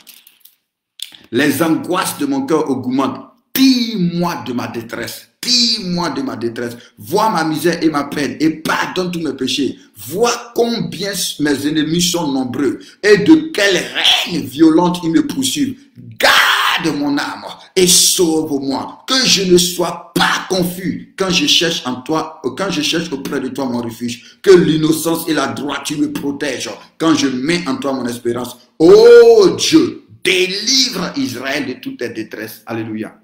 Les angoisses de mon cœur augmentent. Tire-moi de ma détresse. Tire-moi de ma détresse. Vois ma misère et ma peine et pardonne tous mes péchés. Vois combien mes ennemis sont nombreux et de quelle règne violente ils me poursuivent. Garde mon âme et sauve-moi, que je ne sois pas confus quand je cherche en toi, quand je cherche auprès de toi mon refuge, que l'innocence et la droiture me protègent quand je mets en toi mon espérance. Oh Dieu, délivre Israël de toutes tes détresses. Alléluia.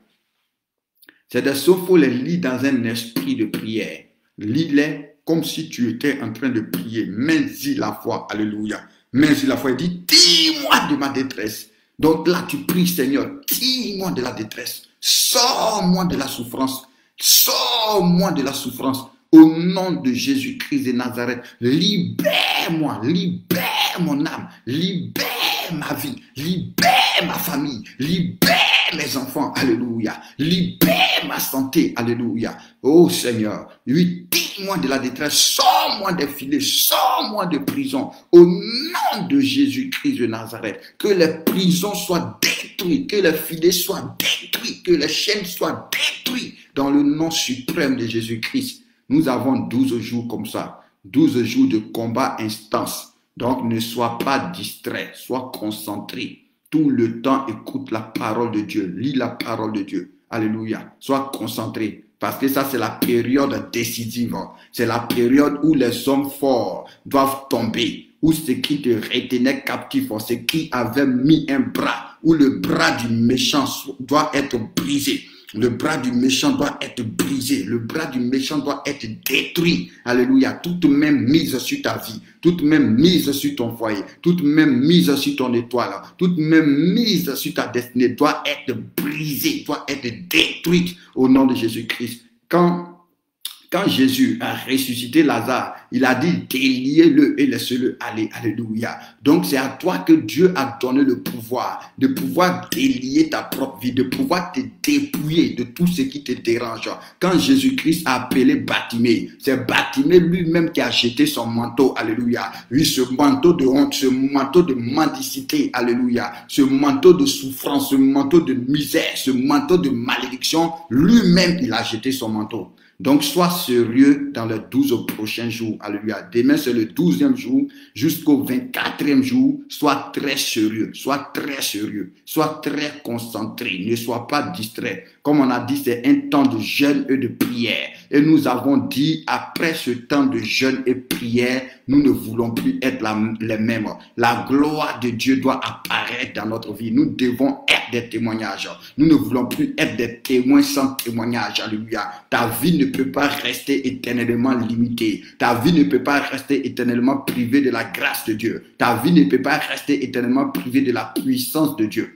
C'est des psaumes, il faut les lire dans un esprit de prière. Lis-les comme si tu étais en train de prier. Mets-y la foi. Alléluia. Mets-y la foi. Il dit, tire-moi de ma détresse. Donc là, tu pries, Seigneur, tire-moi de la détresse. Sors-moi de la souffrance. Sors-moi de la souffrance. Au nom de Jésus-Christ de Nazareth, libère-moi, libère mon âme, libère ma vie, libère ma famille, libère mes enfants, alléluia. Libère ma santé, alléluia. Oh Seigneur, lui, tire-moi de la détresse, sors-moi des filets, sors-moi de prison. Au nom de Jésus-Christ de Nazareth, que les prisons soient détruites, que les filets soient détruits, que les chaînes soient détruites dans le nom suprême de Jésus-Christ. Nous avons 12 jours comme ça, 12 jours de combat intense. Donc ne sois pas distrait, sois concentré. Tout le temps, écoute la parole de Dieu, lis la parole de Dieu. Alléluia, sois concentré. Parce que ça, c'est la période décisive. C'est la période où les hommes forts doivent tomber. Où ce qui te retenait captif, ce qui avait mis un bras, où le bras du méchant doit être brisé. Le bras du méchant doit être brisé. Le bras du méchant doit être détruit. Alléluia. Toute même mise sur ta vie, toute même mise sur ton foyer, toute même mise sur ton étoile, toute même mise sur ta destinée doit être brisée, doit être détruite au nom de Jésus-Christ. Quand Jésus a ressuscité Lazare, il a dit déliez-le et laissez-le aller. Alléluia. Donc c'est à toi que Dieu a donné le pouvoir de pouvoir délier ta propre vie, de pouvoir te dépouiller de tout ce qui te dérange. Quand Jésus-Christ a appelé Bartimée, c'est Bartimée lui-même qui a jeté son manteau. Alléluia. Oui, ce manteau de honte, ce manteau de mendicité. Alléluia. Ce manteau de souffrance, ce manteau de misère, ce manteau de malédiction, lui-même il a jeté son manteau. Donc, sois sérieux dans les 12 prochains jours. Alléluia. Demain, c'est le 12e jour jusqu'au 24e jour. Sois très sérieux. Sois très sérieux. Sois très concentré. Ne sois pas distrait. Comme on a dit, c'est un temps de jeûne et de prière. Et nous avons dit, après ce temps de jeûne et prière, nous ne voulons plus être les mêmes. La gloire de Dieu doit apparaître dans notre vie. Nous devons être des témoignages. Nous ne voulons plus être des témoins sans témoignage. Alléluia. Ta vie ne peut pas rester éternellement limitée. Ta vie ne peut pas rester éternellement privée de la grâce de Dieu. Ta vie ne peut pas rester éternellement privée de la puissance de Dieu.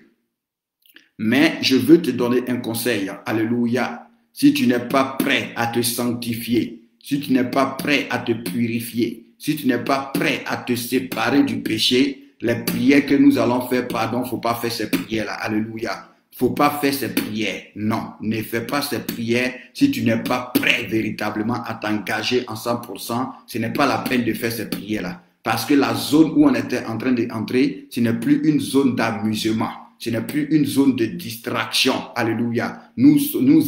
Mais je veux te donner un conseil. Alléluia. Si tu n'es pas prêt à te sanctifier, si tu n'es pas prêt à te purifier, si tu n'es pas prêt à te séparer du péché, les prières que nous allons faire, pardon, faut pas faire ces prières-là. Alléluia. Faut pas faire ces prières. Non, ne fais pas ces prières si tu n'es pas prêt véritablement à t'engager en 100%. Ce n'est pas la peine de faire ces prières-là. Parce que la zone où on était en train d'entrer, ce n'est plus une zone d'amusement. Ce n'est plus une zone de distraction. Alléluia. Nous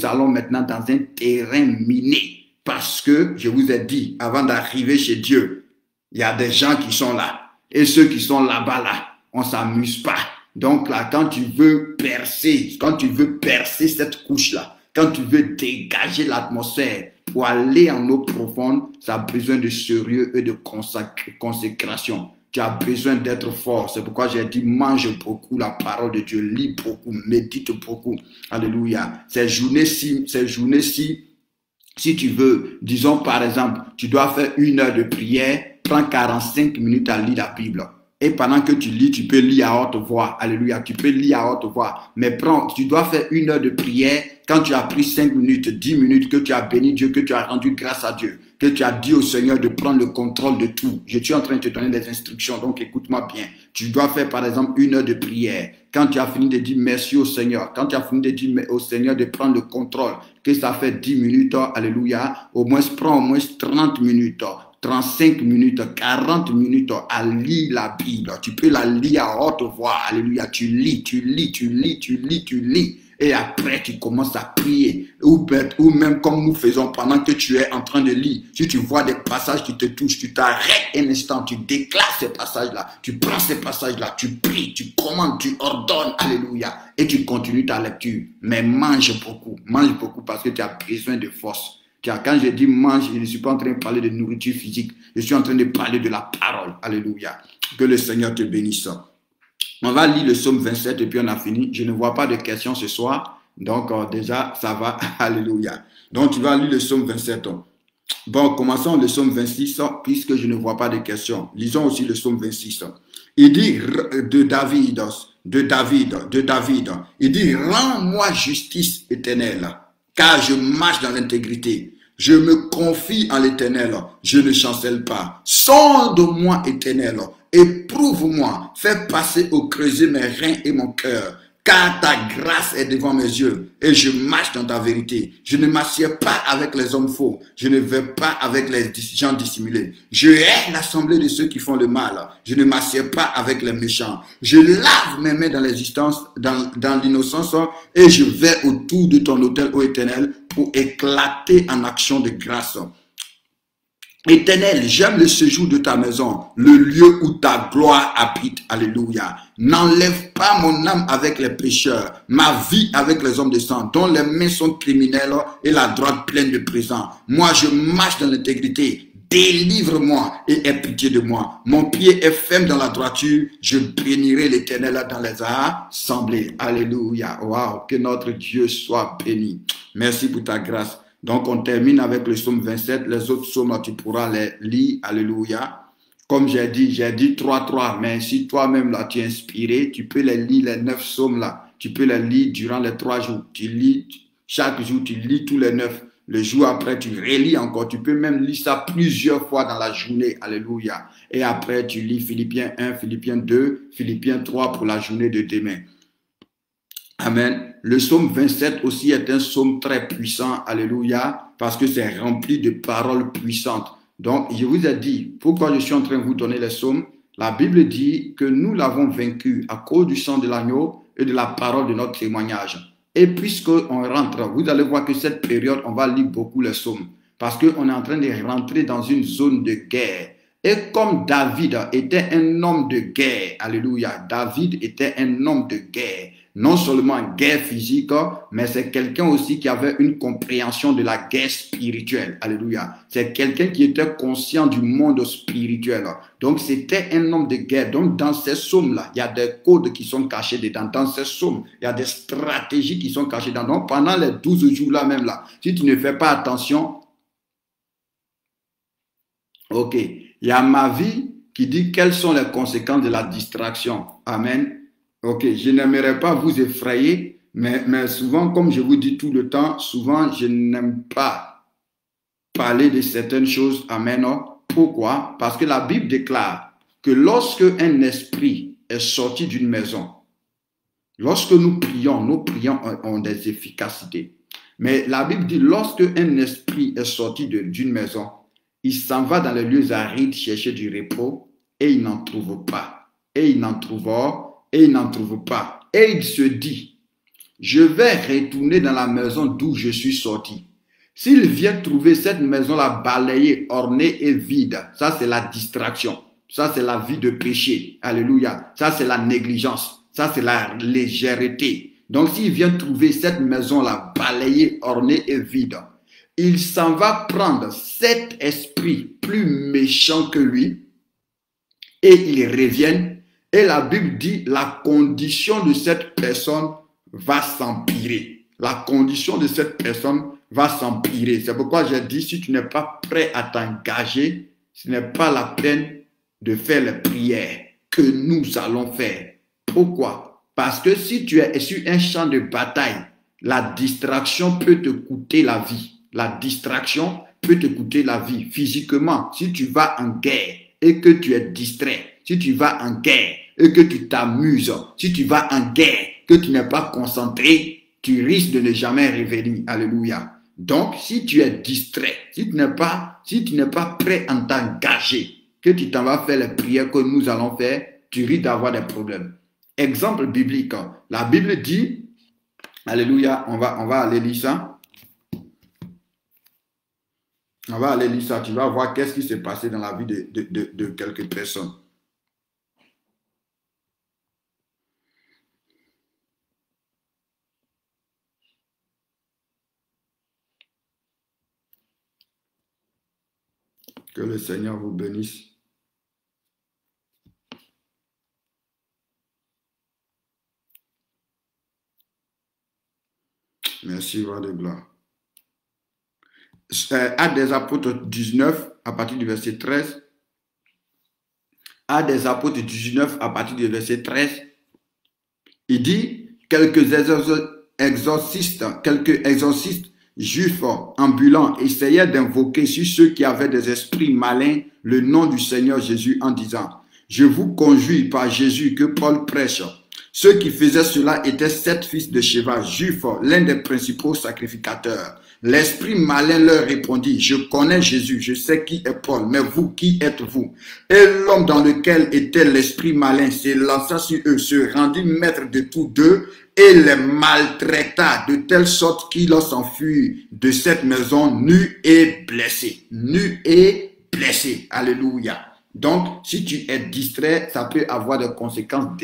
allons maintenant dans un terrain miné. Parce que, je vous ai dit, avant d'arriver chez Dieu, il y a des gens qui sont là. Et ceux qui sont là-bas, là, on ne s'amuse pas. Donc là, quand tu veux percer cette couche-là, quand tu veux dégager l'atmosphère pour aller en eau profonde, ça a besoin de sérieux et de consécration. Tu as besoin d'être fort. C'est pourquoi j'ai dit, mange beaucoup la parole de Dieu, lis beaucoup, médite beaucoup. Alléluia. Ces journées-ci, si tu veux, disons par exemple, tu dois faire 1 heure de prière, prends 45 minutes à lire la Bible. Et pendant que tu lis, tu peux lire à haute voix. Alléluia. Tu peux lire à haute voix. Mais tu dois faire 1 heure de prière. Quand tu as pris 5 minutes, 10 minutes, que tu as béni Dieu, que tu as rendu grâce à Dieu, que tu as dit au Seigneur de prendre le contrôle de tout. Je suis en train de te donner des instructions, donc écoute-moi bien. Tu dois faire par exemple 1 heure de prière. Quand tu as fini de dire merci au Seigneur, quand tu as fini de dire au Seigneur de prendre le contrôle, que ça fait 10 minutes, alléluia, prends au moins 30 minutes. 35 minutes, 40 minutes à lire la Bible. Tu peux la lire à haute voix. Alléluia. Tu lis. Et après, tu commences à prier. Ou même comme nous faisons pendant que tu es en train de lire. Si tu vois des passages qui te touchent, tu t'arrêtes un instant, tu déclares ces passages-là. Tu prends ces passages-là, tu pries, tu commandes, tu ordonnes. Alléluia. Et tu continues ta lecture. Mais mange beaucoup parce que tu as besoin de force. Quand je dis mange, je ne suis pas en train de parler de nourriture physique. Je suis en train de parler de la parole. Alléluia. Que le Seigneur te bénisse. On va lire le psaume 27 et puis on a fini. Je ne vois pas de questions ce soir. Donc déjà, ça va. Alléluia. Donc tu vas lire le psaume 27. Bon, commençons le psaume 26 puisque je ne vois pas de questions. Lisons aussi le psaume 26. Il dit de David. Il dit, rends-moi justice éternelle, car je marche dans l'intégrité. Je me confie en l'Éternel, je ne chancelle pas. Sonde-moi, Éternel, éprouve-moi, fais passer au creuset mes reins et mon cœur, car ta grâce est devant mes yeux et je marche dans ta vérité. Je ne m'assieds pas avec les hommes faux. Je ne vais pas avec les gens dissimulés. Je hais l'assemblée de ceux qui font le mal. Je ne m'assieds pas avec les méchants. Je lave mes mains dans l'existence, dans l'innocence et je vais autour de ton autel, ô Éternel, pour éclater en action de grâce. Éternel, j'aime le séjour de ta maison, le lieu où ta gloire habite. Alléluia. N'enlève pas mon âme avec les pécheurs, ma vie avec les hommes de sang, dont les mains sont criminelles et la droite pleine de présents. Moi, je marche dans l'intégrité. Délivre-moi et aie pitié de moi. Mon pied est ferme dans la droiture. Je bénirai l'Éternel dans les assemblées. Alléluia. Waouh, que notre Dieu soit béni. Merci pour ta grâce. Donc, on termine avec le psaume 27. Les autres psaumes, tu pourras les lire. Alléluia. Comme j'ai dit 3, mais si toi-même, là, tu es inspiré, tu peux les lire, les 9 psaumes, là. Tu peux les lire durant les 3 jours. Tu lis, chaque jour, tu lis tous les 9. Le jour après, tu relis encore. Tu peux même lire ça plusieurs fois dans la journée. Alléluia. Et après, tu lis Philippiens 1, Philippiens 2, Philippiens 3 pour la journée de demain. Amen. Le psaume 27 aussi est un psaume très puissant, alléluia, parce que c'est rempli de paroles puissantes. Donc, je vous ai dit, pourquoi je suis en train de vous donner les psaumes? La Bible dit que nous l'avons vaincu à cause du sang de l'agneau et de la parole de notre témoignage. Et puisqu'on rentre, vous allez voir que cette période, on va lire beaucoup les psaumes, parce qu'on est en train de rentrer dans une zone de guerre. Et comme David était un homme de guerre, alléluia, David était un homme de guerre. Non seulement guerre physique, mais c'est quelqu'un aussi qui avait une compréhension de la guerre spirituelle. Alléluia. C'est quelqu'un qui était conscient du monde spirituel. Donc, c'était un homme de guerre. Donc, dans ces psaumes-là, il y a des codes qui sont cachés dedans. Dans ces psaumes, il y a des stratégies qui sont cachées dedans. Donc, pendant les 12 jours-là même, là, si tu ne fais pas attention, ok, il y a ma vie qui dit quelles sont les conséquences de la distraction. Amen. Ok, je n'aimerais pas vous effrayer, mais souvent, comme je vous dis tout le temps, souvent, je n'aime pas parler de certaines choses. Amen. Pourquoi? Parce que la Bible déclare que lorsque un esprit est sorti d'une maison, lorsque nous prions ont des efficacités. Mais la Bible dit, lorsque un esprit est sorti d'une maison, il s'en va dans les lieux arides chercher du repos et il n'en trouve pas. Et il n'en trouve pas. Et il se dit, je vais retourner dans la maison d'où je suis sorti. S'il vient trouver cette maison-là balayée, ornée et vide, ça c'est la distraction. Ça c'est la vie de péché. Alléluia. Ça c'est la négligence. Ça c'est la légèreté. Donc s'il vient trouver cette maison-là balayée, ornée et vide, il s'en va prendre cet esprit plus méchant que lui et il revient. Et la Bible dit la condition de cette personne va s'empirer. La condition de cette personne va s'empirer. C'est pourquoi j'ai dit, si tu n'es pas prêt à t'engager, ce n'est pas la peine de faire les prières que nous allons faire. Pourquoi? Parce que si tu es sur un champ de bataille, la distraction peut te coûter la vie. La distraction peut te coûter la vie. Physiquement, si tu vas en guerre et que tu es distrait, si tu vas en guerre et que tu t'amuses, si tu vas en guerre, que tu n'es pas concentré, tu risques de ne jamais revenir. Alléluia. Donc, si tu es distrait, si tu n'es pas prêt à t'engager, que tu t'en vas faire les prières que nous allons faire, tu risques d'avoir des problèmes. Exemple biblique. La Bible dit, alléluia, on va aller lire ça. On va aller lire ça. Tu vas voir qu'est-ce qui s'est passé dans la vie de quelques personnes. Que le Seigneur vous bénisse. Merci, roi de gloire. Actes des apôtres 19, à partir du verset 13. Actes des apôtres 19, à partir du verset 13. Il dit, quelques exorcistes juifs ambulants essayaient d'invoquer sur ceux qui avaient des esprits malins le nom du Seigneur Jésus en disant, je vous conjure par Jésus que Paul prêche. Ceux qui faisaient cela étaient 7 fils de Sheva, juifs, l'un des principaux sacrificateurs. L'esprit malin leur répondit, je connais Jésus, je sais qui est Paul, mais vous, qui êtes-vous? Et l'homme dans lequel était l'esprit malin s'élança sur eux, se rendit maître de tous deux et les maltraita de telle sorte qu'ils s'enfuirent de cette maison nus et blessés. Nus et blessés. Alléluia. Donc, si tu es distrait, ça peut avoir des conséquences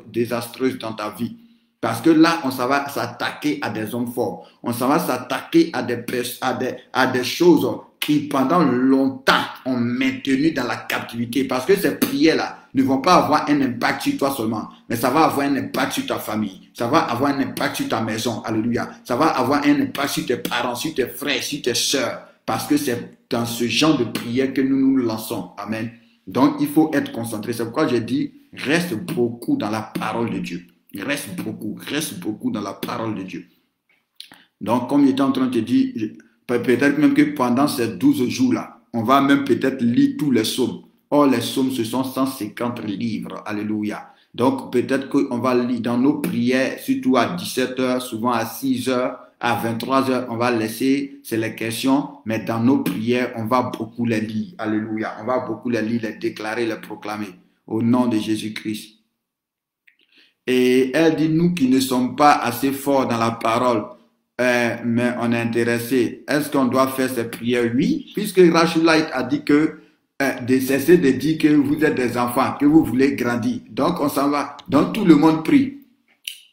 désastreuses dans ta vie. Parce que là, on s'en va s'attaquer à des hommes forts. On s'en va s'attaquer à des choses qui, pendant longtemps, ont maintenu dans la captivité. Parce que ces prières-là ne vont pas avoir un impact sur toi seulement, mais ça va avoir un impact sur ta famille. Ça va avoir un impact sur ta maison. Alléluia. Ça va avoir un impact sur tes parents, sur tes frères, sur tes sœurs. Parce que c'est dans ce genre de prière que nous nous lançons. Amen. Donc, il faut être concentré. C'est pourquoi j'ai dit, reste beaucoup dans la parole de Dieu. Reste beaucoup dans la parole de Dieu. Donc, comme j'étais en train de te dire, peut-être même que pendant ces 12 jours-là, on va même peut-être lire tous les psaumes. Or, les psaumes, ce sont 150 livres. Alléluia. Donc, peut-être qu'on va lire dans nos prières, surtout à 17 h, souvent à 6 h, à 23 h, on va laisser, c'est les questions, mais dans nos prières, on va beaucoup les lire. Alléluia. On va beaucoup les lire, les déclarer, les proclamer. Au nom de Jésus-Christ. Et elle dit, nous qui ne sommes pas assez forts dans la parole, mais on est intéressé. Est-ce qu'on doit faire ces prières? Oui, puisque Rachel a dit que de cesser de dire que vous êtes des enfants, que vous voulez grandir. Donc on s'en va. Donc tout le monde prie.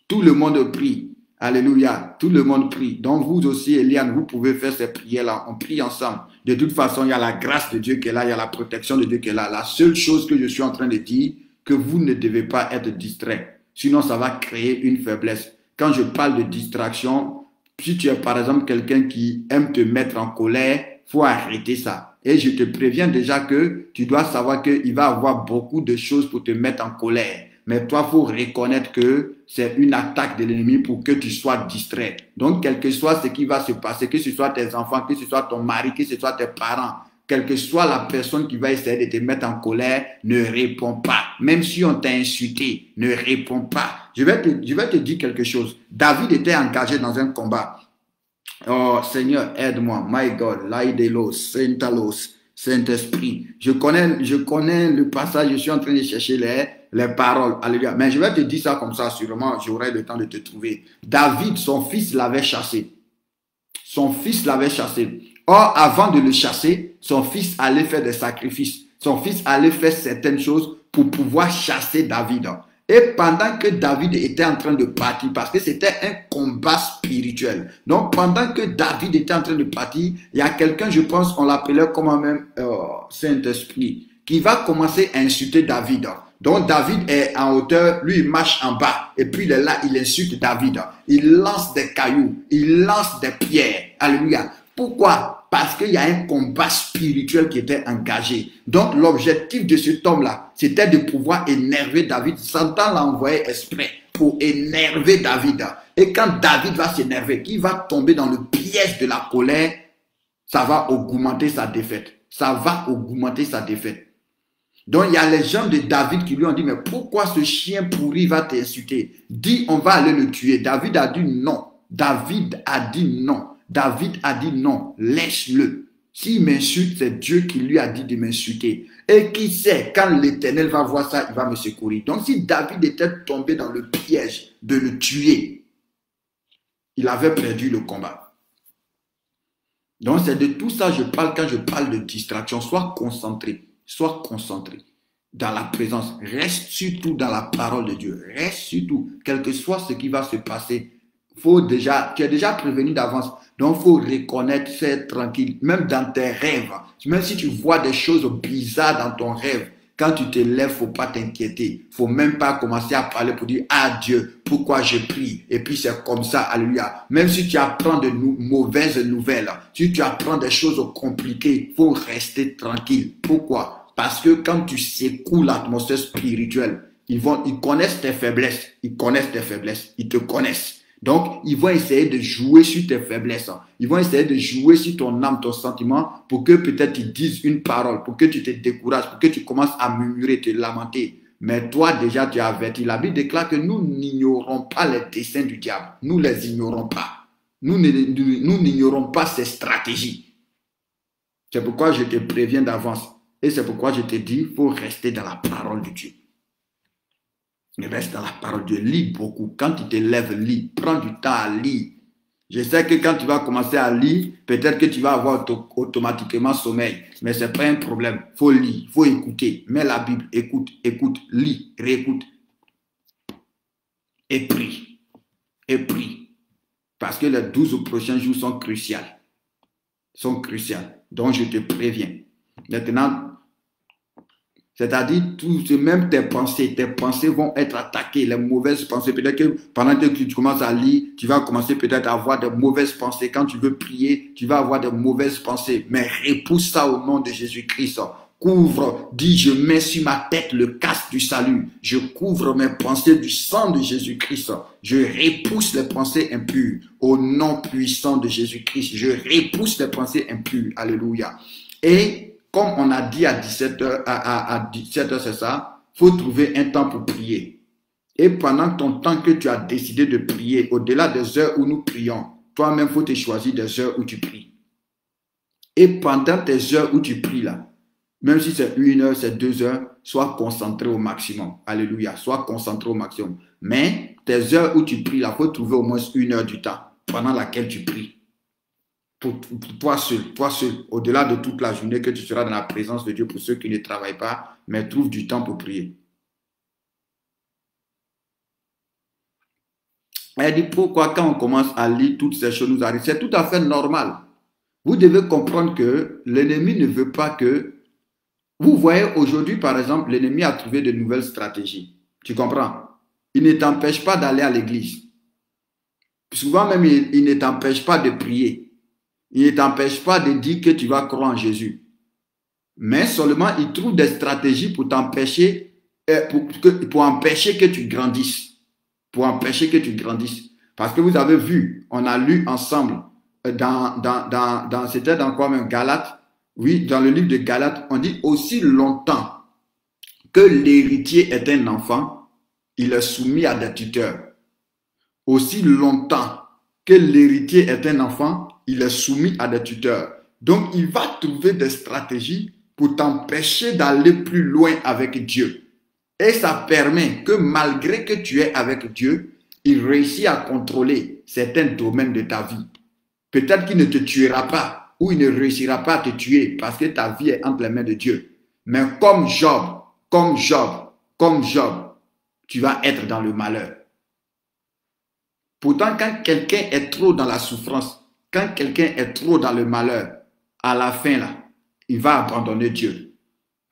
Tout le monde prie. Alléluia. Tout le monde prie. Donc vous aussi, Eliane, vous pouvez faire ces prières-là. On prie ensemble. De toute façon, il y a la grâce de Dieu qui est là, il y a la protection de Dieu qui est là. La seule chose que je suis en train de dire, que vous ne devez pas être distrait. Sinon, ça va créer une faiblesse. Quand je parle de distraction, si tu es par exemple quelqu'un qui aime te mettre en colère, faut arrêter ça. Et je te préviens déjà que tu dois savoir qu'il va y avoir beaucoup de choses pour te mettre en colère. Mais toi, faut reconnaître que c'est une attaque de l'ennemi pour que tu sois distrait. Donc, quel que soit ce qui va se passer, que ce soit tes enfants, que ce soit ton mari, que ce soit tes parents, quelle que soit la personne qui va essayer de te mettre en colère, ne réponds pas. Même si on t'a insulté, ne réponds pas. Je vais te dire quelque chose. David était engagé dans un combat. Oh Seigneur, aide-moi. My God, Laidelos, Saint-Alos, Saint-Esprit. Je connais le passage, je suis en train de chercher les paroles. Alléluia. Mais je vais te dire ça comme ça, sûrement, j'aurai le temps de te trouver. David, son fils l'avait chassé. Son fils l'avait chassé. Or, avant de le chasser, son fils allait faire des sacrifices. Son fils allait faire certaines choses pour pouvoir chasser David. Et pendant que David était en train de partir, parce que c'était un combat spirituel. Donc, pendant que David était en train de partir, il y a quelqu'un, je pense, on l'appelait comment même Saint-Esprit, qui va commencer à insulter David. Donc, David est en hauteur, lui, il marche en bas. Et puis, il est là, il insulte David. Il lance des cailloux, il lance des pierres. Alléluia. Pourquoi? Parce qu'il y a un combat spirituel qui était engagé. Donc, l'objectif de cet homme-là, c'était de pouvoir énerver David. Satan l'a envoyé exprès pour énerver David. Et quand David va s'énerver, qu'il va tomber dans le piège de la colère, ça va augmenter sa défaite. Ça va augmenter sa défaite. Donc, il y a les gens de David qui lui ont dit, mais pourquoi ce chien pourri va t'insulter? Dis, on va aller le tuer. David a dit non. David a dit non. David a dit non, laisse-le. S'il m'insulte, c'est Dieu qui lui a dit de m'insulter. Et qui sait, quand l'Éternel va voir ça, il va me secourir. Donc si David était tombé dans le piège de le tuer, il avait perdu le combat. Donc c'est de tout ça que je parle quand je parle de distraction. Sois concentré dans la présence. Reste surtout dans la parole de Dieu. Reste surtout, quel que soit ce qui va se passer. Tu es déjà prévenu d'avance. Donc, il faut reconnaître, c'est tranquille. Même dans tes rêves, même si tu vois des choses bizarres dans ton rêve, quand tu te lèves, il ne faut pas t'inquiéter. Il ne faut même pas commencer à parler pour dire, ah Dieu, pourquoi je prie? Et puis c'est comme ça, alléluia. Même si tu apprends de mauvaises nouvelles, si tu apprends des choses compliquées, il faut rester tranquille. Pourquoi? Parce que quand tu secoues l'atmosphère spirituelle, ils connaissent tes faiblesses. Ils connaissent tes faiblesses. Ils te connaissent. Donc, ils vont essayer de jouer sur tes faiblesses. Ils vont essayer de jouer sur ton âme, ton sentiment, pour que peut-être ils disent une parole, pour que tu te décourages, pour que tu commences à murmurer, te lamenter. Mais toi, déjà, tu as averti. La Bible déclare que nous n'ignorons pas les desseins du diable. Nous ne les ignorons pas. Nous n'ignorons pas ses stratégies. C'est pourquoi je te préviens d'avance. Et c'est pourquoi je te dis, il faut rester dans la parole de Dieu. Reste dans la parole de Dieu. Lis beaucoup. Quand tu te lèves, lis. Prends du temps à lire. Je sais que quand tu vas commencer à lire, peut-être que tu vas avoir automatiquement sommeil. Mais ce n'est pas un problème. Il faut lire, il faut écouter. Mets la Bible, écoute, lis, réécoute. Et prie. Et prie. Parce que les 12 prochains jours sont cruciaux. Donc je te préviens. Maintenant, c'est-à-dire, même tes pensées vont être attaquées, les mauvaises pensées. Peut-être que pendant que tu commences à lire, tu vas commencer peut-être à avoir de mauvaises pensées. Quand tu veux prier, tu vas avoir de mauvaises pensées. Mais repousse ça au nom de Jésus-Christ. Couvre, dis, je mets sur ma tête le casque du salut. Je couvre mes pensées du sang de Jésus-Christ. Je repousse les pensées impures au nom puissant de Jésus-Christ. Je repousse les pensées impures. Alléluia. Et comme on a dit à 17h, à 17h, c'est ça, il faut trouver un temps pour prier. Et pendant ton temps que tu as décidé de prier, au-delà des heures où nous prions, toi-même, il faut te choisir des heures où tu pries. Et pendant tes heures où tu pries là, même si c'est 1 heure, c'est 2 heures, sois concentré au maximum. Alléluia, sois concentré au maximum. Mais tes heures où tu pries là, il faut trouver au moins 1 heure du temps pendant laquelle tu pries. Pour toi seul, au-delà de toute la journée que tu seras dans la présence de Dieu pour ceux qui ne travaillent pas, mais trouve du temps pour prier. Elle dit pourquoi quand on commence à lire toutes ces choses nous arrivent, c'est tout à fait normal. Vous devez comprendre que l'ennemi ne veut pas que... Vous voyez aujourd'hui par exemple, l'ennemi a trouvé de nouvelles stratégies. Tu comprends? Il ne t'empêche pas d'aller à l'église. Souvent même, il ne t'empêche pas de prier. Il ne t'empêche pas de dire que tu vas croire en Jésus. Mais seulement, il trouve des stratégies pour t'empêcher, pour empêcher que tu grandisses. Pour empêcher que tu grandisses. Parce que vous avez vu, on a lu ensemble, c'était dans quoi même, Galates? Oui, dans le livre de Galates, on dit aussi longtemps que l'héritier est un enfant, il est soumis à des tuteurs. Aussi longtemps que l'héritier est un enfant, il est soumis à des tuteurs. Donc, il va trouver des stratégies pour t'empêcher d'aller plus loin avec Dieu. Et ça permet que malgré que tu es avec Dieu, il réussit à contrôler certains domaines de ta vie. Peut-être qu'il ne te tuera pas ou il ne réussira pas à te tuer parce que ta vie est entre les mains de Dieu. Mais comme Job, tu vas être dans le malheur. Pourtant, quand quelqu'un est trop dans la souffrance, quand quelqu'un est trop dans le malheur, à la fin, là, il va abandonner Dieu.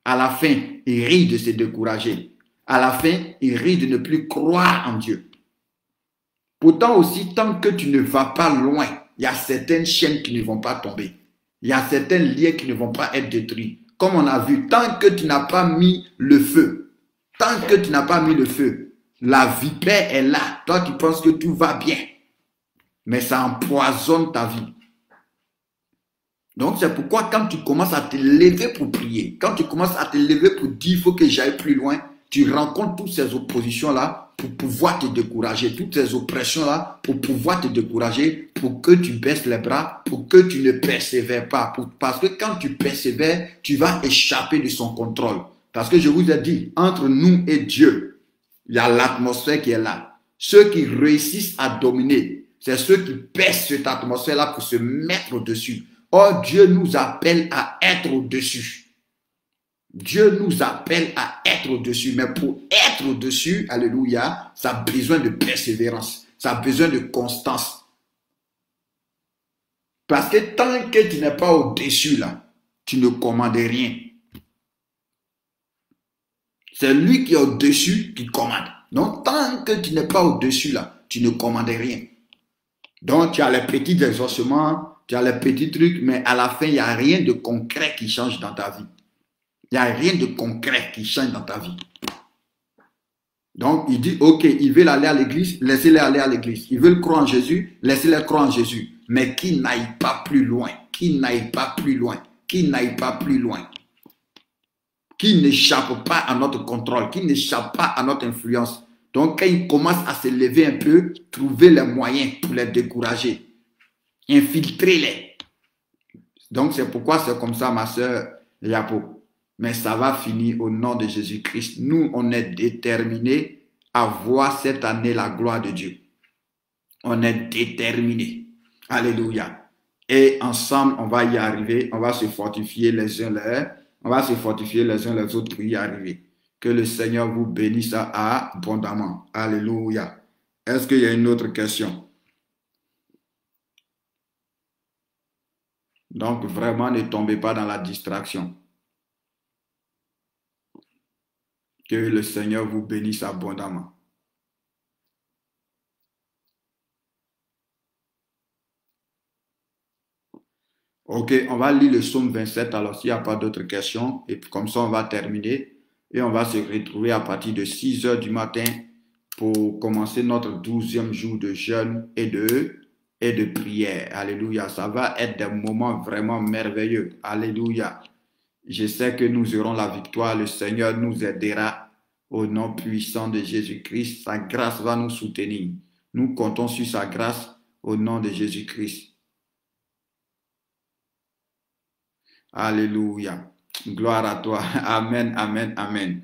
À la fin, il risque de se décourager. À la fin, il risque de ne plus croire en Dieu. Pourtant aussi, tant que tu ne vas pas loin, il y a certaines chaînes qui ne vont pas tomber. Il y a certains liens qui ne vont pas être détruits. Comme on a vu, tant que tu n'as pas mis le feu, la vipère est là. Toi, tu penses que tout va bien. Mais ça empoisonne ta vie. Donc, c'est pourquoi quand tu commences à te lever pour prier, quand tu commences à te lever pour dire, il faut que j'aille plus loin, tu rencontres toutes ces oppositions-là pour pouvoir te décourager, toutes ces oppressions-là pour pouvoir te décourager, pour que tu baisses les bras, pour que tu ne persévères pas. Parce que quand tu persévères, tu vas échapper de son contrôle. Parce que je vous ai dit, entre nous et Dieu, il y a l'atmosphère qui est là. Ceux qui réussissent à dominer, c'est ceux qui pèsent cette atmosphère-là pour se mettre au-dessus. Or, Dieu nous appelle à être au-dessus. Dieu nous appelle à être au-dessus. Mais pour être au-dessus, alléluia, ça a besoin de persévérance. Ça a besoin de constance. Parce que tant que tu n'es pas au-dessus, là, tu ne commandes rien. C'est lui qui est au-dessus qui commande. Donc, tant que tu n'es pas au-dessus, là, tu ne commandes rien. Donc, tu as les petits exaucements, tu as les petits trucs, mais à la fin, il n'y a rien de concret qui change dans ta vie. Il n'y a rien de concret qui change dans ta vie. Donc, il dit, ok, ils veulent aller à l'église, laissez-les aller à l'église. Ils veulent croire en Jésus, laissez-les croire en Jésus. Mais qu'ils n'aillent pas plus loin, qu'ils n'aillent pas plus loin, qu'ils n'aillent pas plus loin. qui n'échappent pas à notre contrôle, qui n'échappent pas à notre influence. Donc, quand ils commencent à se lever un peu, trouvez les moyens pour les décourager. Infiltrez-les. Donc, c'est pourquoi c'est comme ça, ma soeur Yapo. Mais ça va finir au nom de Jésus-Christ. Nous, on est déterminés à voir cette année la gloire de Dieu. On est déterminés. Alléluia. Et ensemble, on va y arriver. On va se fortifier les uns les uns. On va se fortifier les uns les autres pour y arriver. Que le Seigneur vous bénisse abondamment. Alléluia. Est-ce qu'il y a une autre question? Donc, vraiment, ne tombez pas dans la distraction. Que le Seigneur vous bénisse abondamment. Ok, on va lire le psaume 27 alors s'il n'y a pas d'autres questions. Et puis comme ça, on va terminer. Et on va se retrouver à partir de 6 heures du matin pour commencer notre 12e jour de jeûne et de prière. Alléluia. Ça va être des moments vraiment merveilleux. Alléluia. Je sais que nous aurons la victoire. Le Seigneur nous aidera au nom puissant de Jésus-Christ. Sa grâce va nous soutenir. Nous comptons sur sa grâce au nom de Jésus-Christ. Alléluia. Gloire à toi. Amen, amen, amen.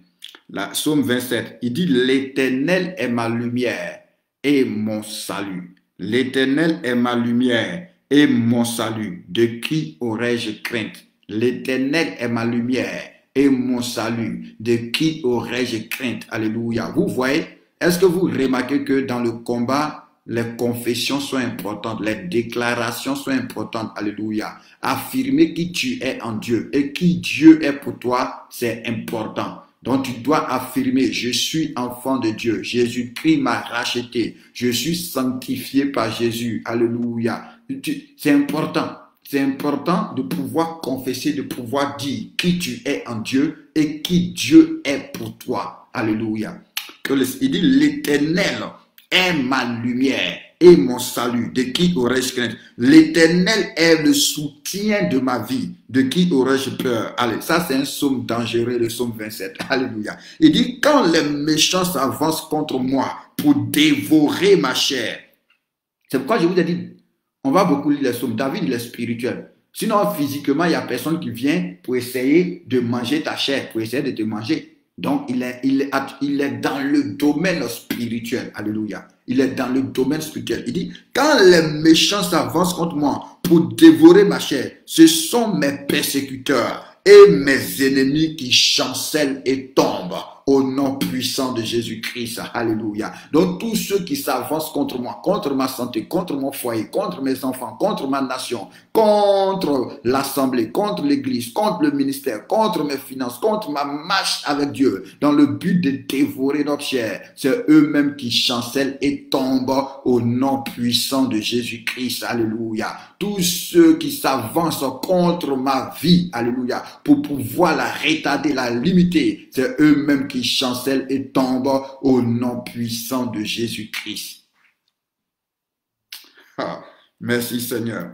La Psaume 27, il dit, l'Éternel est ma lumière et mon salut. L'Éternel est ma lumière et mon salut. De qui aurais-je crainte? L'Éternel est ma lumière et mon salut. De qui aurais-je crainte? Alléluia. Vous voyez, est-ce que vous remarquez que dans le combat, les confessions sont importantes, les déclarations sont importantes. Alléluia. Affirmer qui tu es en Dieu et qui Dieu est pour toi, c'est important. Donc tu dois affirmer, je suis enfant de Dieu. Jésus-Christ m'a racheté. Je suis sanctifié par Jésus. Alléluia. C'est important. C'est important de pouvoir confesser, de pouvoir dire qui tu es en Dieu et qui Dieu est pour toi. Alléluia. Il dit l'Éternel est ma lumière et mon salut. De qui aurais-je crainte? L'Éternel est le soutien de ma vie. De qui aurais-je peur? Allez, ça c'est un psaume dangereux, le psaume 27. Alléluia. Il dit, quand les méchants s'avancent contre moi pour dévorer ma chair. C'est pourquoi je vous ai dit, on va beaucoup lire les psaumes. David, il est spirituel. Sinon, physiquement, il n'y a personne qui vient pour essayer de manger ta chair, pour essayer de te manger. Donc, il est dans le domaine spirituel. Alléluia. Il est dans le domaine spirituel. Il dit, quand les méchants s'avancent contre moi pour dévorer ma chair, ce sont mes persécuteurs et mes ennemis qui chancellent et tombent au nom puissant de Jésus-Christ. Alléluia. Donc, tous ceux qui s'avancent contre moi, contre ma santé, contre mon foyer, contre mes enfants, contre ma nation, contre l'assemblée, contre l'église, contre le ministère, contre mes finances, contre ma marche avec Dieu, dans le but de dévorer notre chair, c'est eux-mêmes qui chancellent et tombent au nom puissant de Jésus-Christ. Alléluia. Tous ceux qui s'avancent contre ma vie, alléluia, pour pouvoir la retarder, la limiter, c'est eux-mêmes qui chancellent et tombent au nom puissant de Jésus-Christ. Ah, merci Seigneur.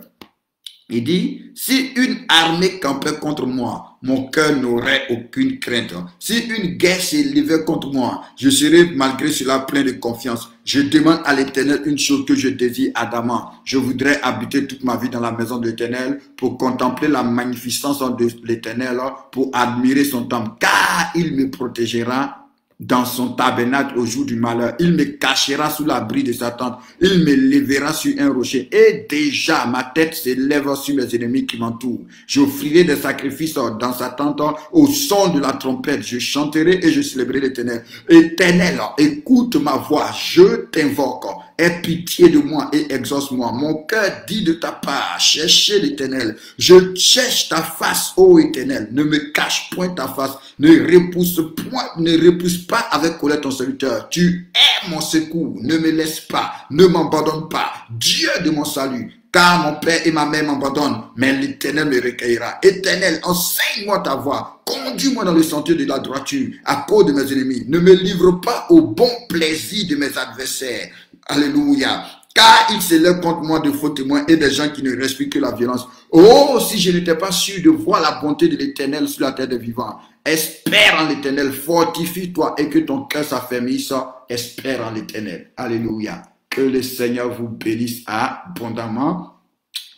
Il dit, si une armée campait contre moi, mon cœur n'aurait aucune crainte. Si une guerre s'élevait contre moi, je serais malgré cela plein de confiance. Je demande à l'Éternel une chose que je désire ardemment. Je voudrais habiter toute ma vie dans la maison de l'Éternel pour contempler la magnificence de l'Éternel, pour admirer son temple, car il me protégera dans son tabernacle au jour du malheur. Il me cachera sous l'abri de sa tente. Il me lèvera sur un rocher. Et déjà, ma tête s'élève sur mes ennemis qui m'entourent. J'offrirai des sacrifices dans sa tente au son de la trompette. Je chanterai et je célébrerai l'Éternel. Éternel, écoute ma voix. Je t'invoque. Aie pitié de moi et exauce-moi. Mon cœur dit de ta part, cherchez l'Éternel. Je cherche ta face, ô Éternel. Ne me cache point ta face. Ne repousse pas avec colère ton serviteur. Tu es mon secours. Ne me laisse pas. Ne m'abandonne pas. Dieu de mon salut. Car mon père et ma mère m'abandonnent, mais l'Éternel me recueillera. Éternel, enseigne-moi ta voie. Conduis-moi dans le sentier de la droiture à cause de mes ennemis. Ne me livre pas au bon plaisir de mes adversaires. Alléluia. car il s'élève contre moi de faux témoins et des gens qui ne respirent que la violence. Oh, si je n'étais pas sûr de voir la bonté de l'Éternel sur la terre des vivants. Espère en l'Éternel, fortifie-toi et que ton cœur s'affermisse. Espère en l'Éternel. Alléluia. Que le Seigneur vous bénisse abondamment.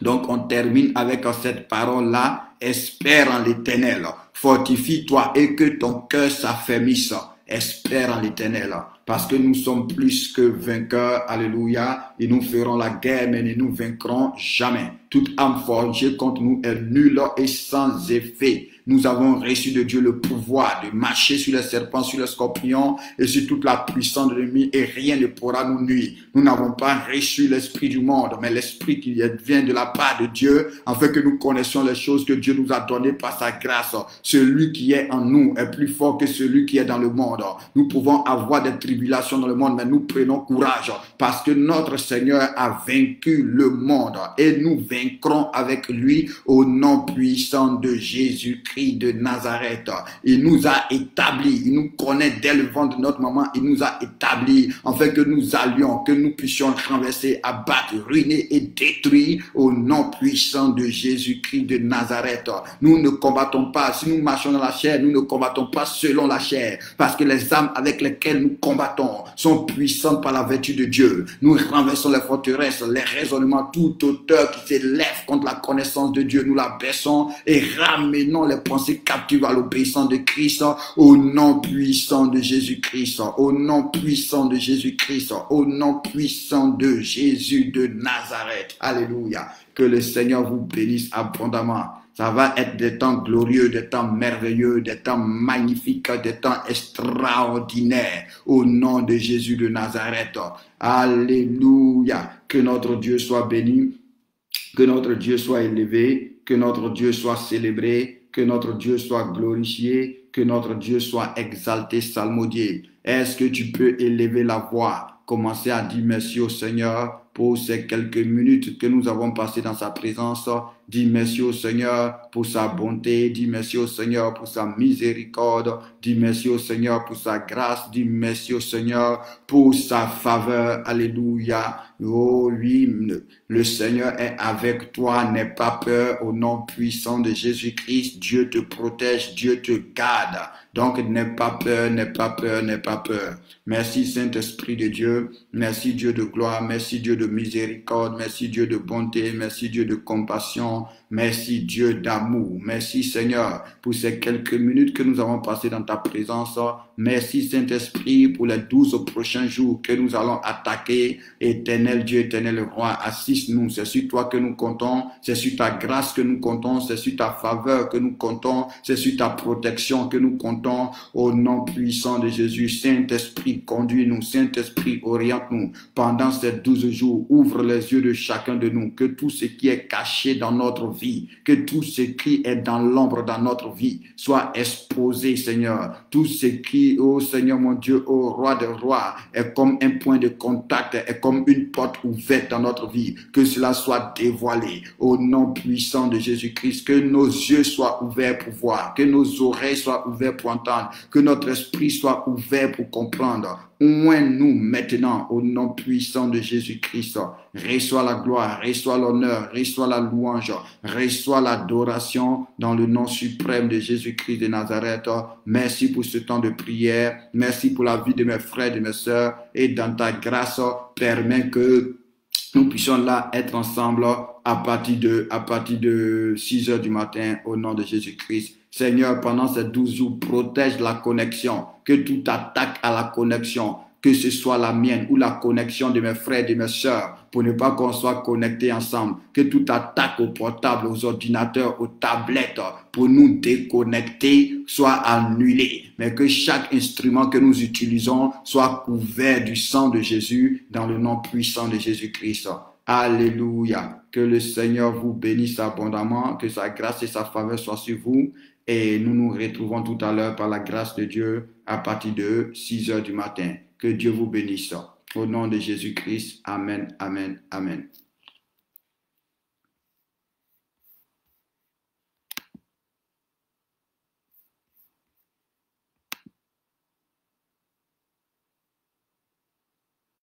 Donc, on termine avec cette parole-là. Espère en l'Éternel. Fortifie-toi et que ton cœur s'affermisse. Espère en l'Éternel. Parce que nous sommes plus que vainqueurs. Alléluia. Et nous ferons la guerre, mais ne nous vaincrons jamais. Toute âme forgée contre nous est nulle et sans effet. Nous avons reçu de Dieu le pouvoir de marcher sur les serpents, sur les scorpions et sur toute la puissance de l'ennemi et rien ne pourra nous nuire. Nous n'avons pas reçu l'esprit du monde, mais l'esprit qui vient de la part de Dieu, afin que nous connaissions les choses que Dieu nous a données par sa grâce. Celui qui est en nous est plus fort que celui qui est dans le monde. Nous pouvons avoir des tribulations dans le monde, mais nous prenons courage parce que notre Seigneur a vaincu le monde et nous vaincrons avec lui au nom puissant de Jésus-Christ de Nazareth. Il nous a établis, il nous connaît dès le ventre de notre maman, il nous a établis afin que nous allions, que nous puissions renverser, abattre, ruiner et détruire au nom puissant de Jésus-Christ de Nazareth. Nous ne combattons pas, si nous marchons dans la chair, nous ne combattons pas selon la chair, parce que les armes avec lesquelles nous combattons sont puissantes par la vertu de Dieu. Nous renversons les forteresses, les raisonnements, toute hauteur qui s'élève contre la connaissance de Dieu, nous la baissons et ramenons les pensées captives à l'obéissance de Christ au nom puissant de Jésus-Christ, au nom puissant de Jésus-Christ, au nom puissant de Jésus de Nazareth. Alléluia. Que le Seigneur vous bénisse abondamment. Ça va être des temps glorieux, des temps merveilleux, des temps magnifiques, des temps extraordinaires au nom de Jésus de Nazareth. Alléluia. Que notre Dieu soit béni, que notre Dieu soit élevé, que notre Dieu soit célébré, que notre Dieu soit glorifié, que notre Dieu soit exalté, salmodié. Est-ce que tu peux élever la voix, commencer à dire merci au Seigneur pour ces quelques minutes que nous avons passées dans sa présence? Dis merci au Seigneur pour sa bonté, dis merci au Seigneur pour sa miséricorde, dis merci au Seigneur pour sa grâce, dis merci au Seigneur pour sa faveur. Alléluia. Oh oui, le Seigneur est avec toi, n'aie pas peur au nom puissant de Jésus-Christ. Dieu te protège, Dieu te garde. Donc n'aie pas peur, n'aie pas peur, n'aie pas peur. Merci Saint-Esprit de Dieu, merci Dieu de gloire, merci Dieu de miséricorde, merci Dieu de bonté, merci Dieu de compassion, merci Dieu d'amour, merci Seigneur pour ces quelques minutes que nous avons passées dans ta présence. Merci Saint-Esprit pour les 12 prochains jours que nous allons attaquer. Éternel Dieu, éternel roi, assiste-nous. C'est sur toi que nous comptons, c'est sur ta grâce que nous comptons, c'est sur ta faveur que nous comptons, c'est sur ta protection que nous comptons. Au nom puissant de Jésus, Saint-Esprit, conduis-nous. Saint-Esprit, oriente-nous. Pendant ces 12 jours, ouvre les yeux de chacun de nous. Que tout ce qui est caché dans notre vie, que tout ce qui est dans l'ombre dans notre vie soit exposé, Seigneur. Tout ce qui, oh Seigneur mon Dieu, oh roi des rois, est comme un point de contact, est comme une porte ouverte dans notre vie. Que cela soit dévoilé au nom puissant de Jésus-Christ. Que nos yeux soient ouverts pour voir, que nos oreilles soient ouvertes pour entendre, que notre esprit soit ouvert pour comprendre. Oins-nous maintenant au nom puissant de Jésus-Christ. Reçois la gloire, reçois l'honneur, reçois la louange, reçois l'adoration dans le nom suprême de Jésus-Christ de Nazareth. Merci pour ce temps de prière. Merci pour la vie de mes frères et de mes sœurs. Et dans ta grâce, permets que nous puissions là être ensemble à partir de 6 heures du matin au nom de Jésus-Christ. Seigneur, pendant ces 12 jours, protège la connexion, que toute attaque à la connexion, que ce soit la mienne ou la connexion de mes frères et de mes sœurs, pour ne pas qu'on soit connectés ensemble, que toute attaque aux portables, aux ordinateurs, aux tablettes, pour nous déconnecter, soit annulée. Mais que chaque instrument que nous utilisons soit couvert du sang de Jésus dans le nom puissant de Jésus-Christ. Alléluia. Que le Seigneur vous bénisse abondamment, que sa grâce et sa faveur soient sur vous. Et nous nous retrouvons tout à l'heure par la grâce de Dieu à partir de 6 heures du matin. Que Dieu vous bénisse. Au nom de Jésus-Christ. Amen, amen, amen.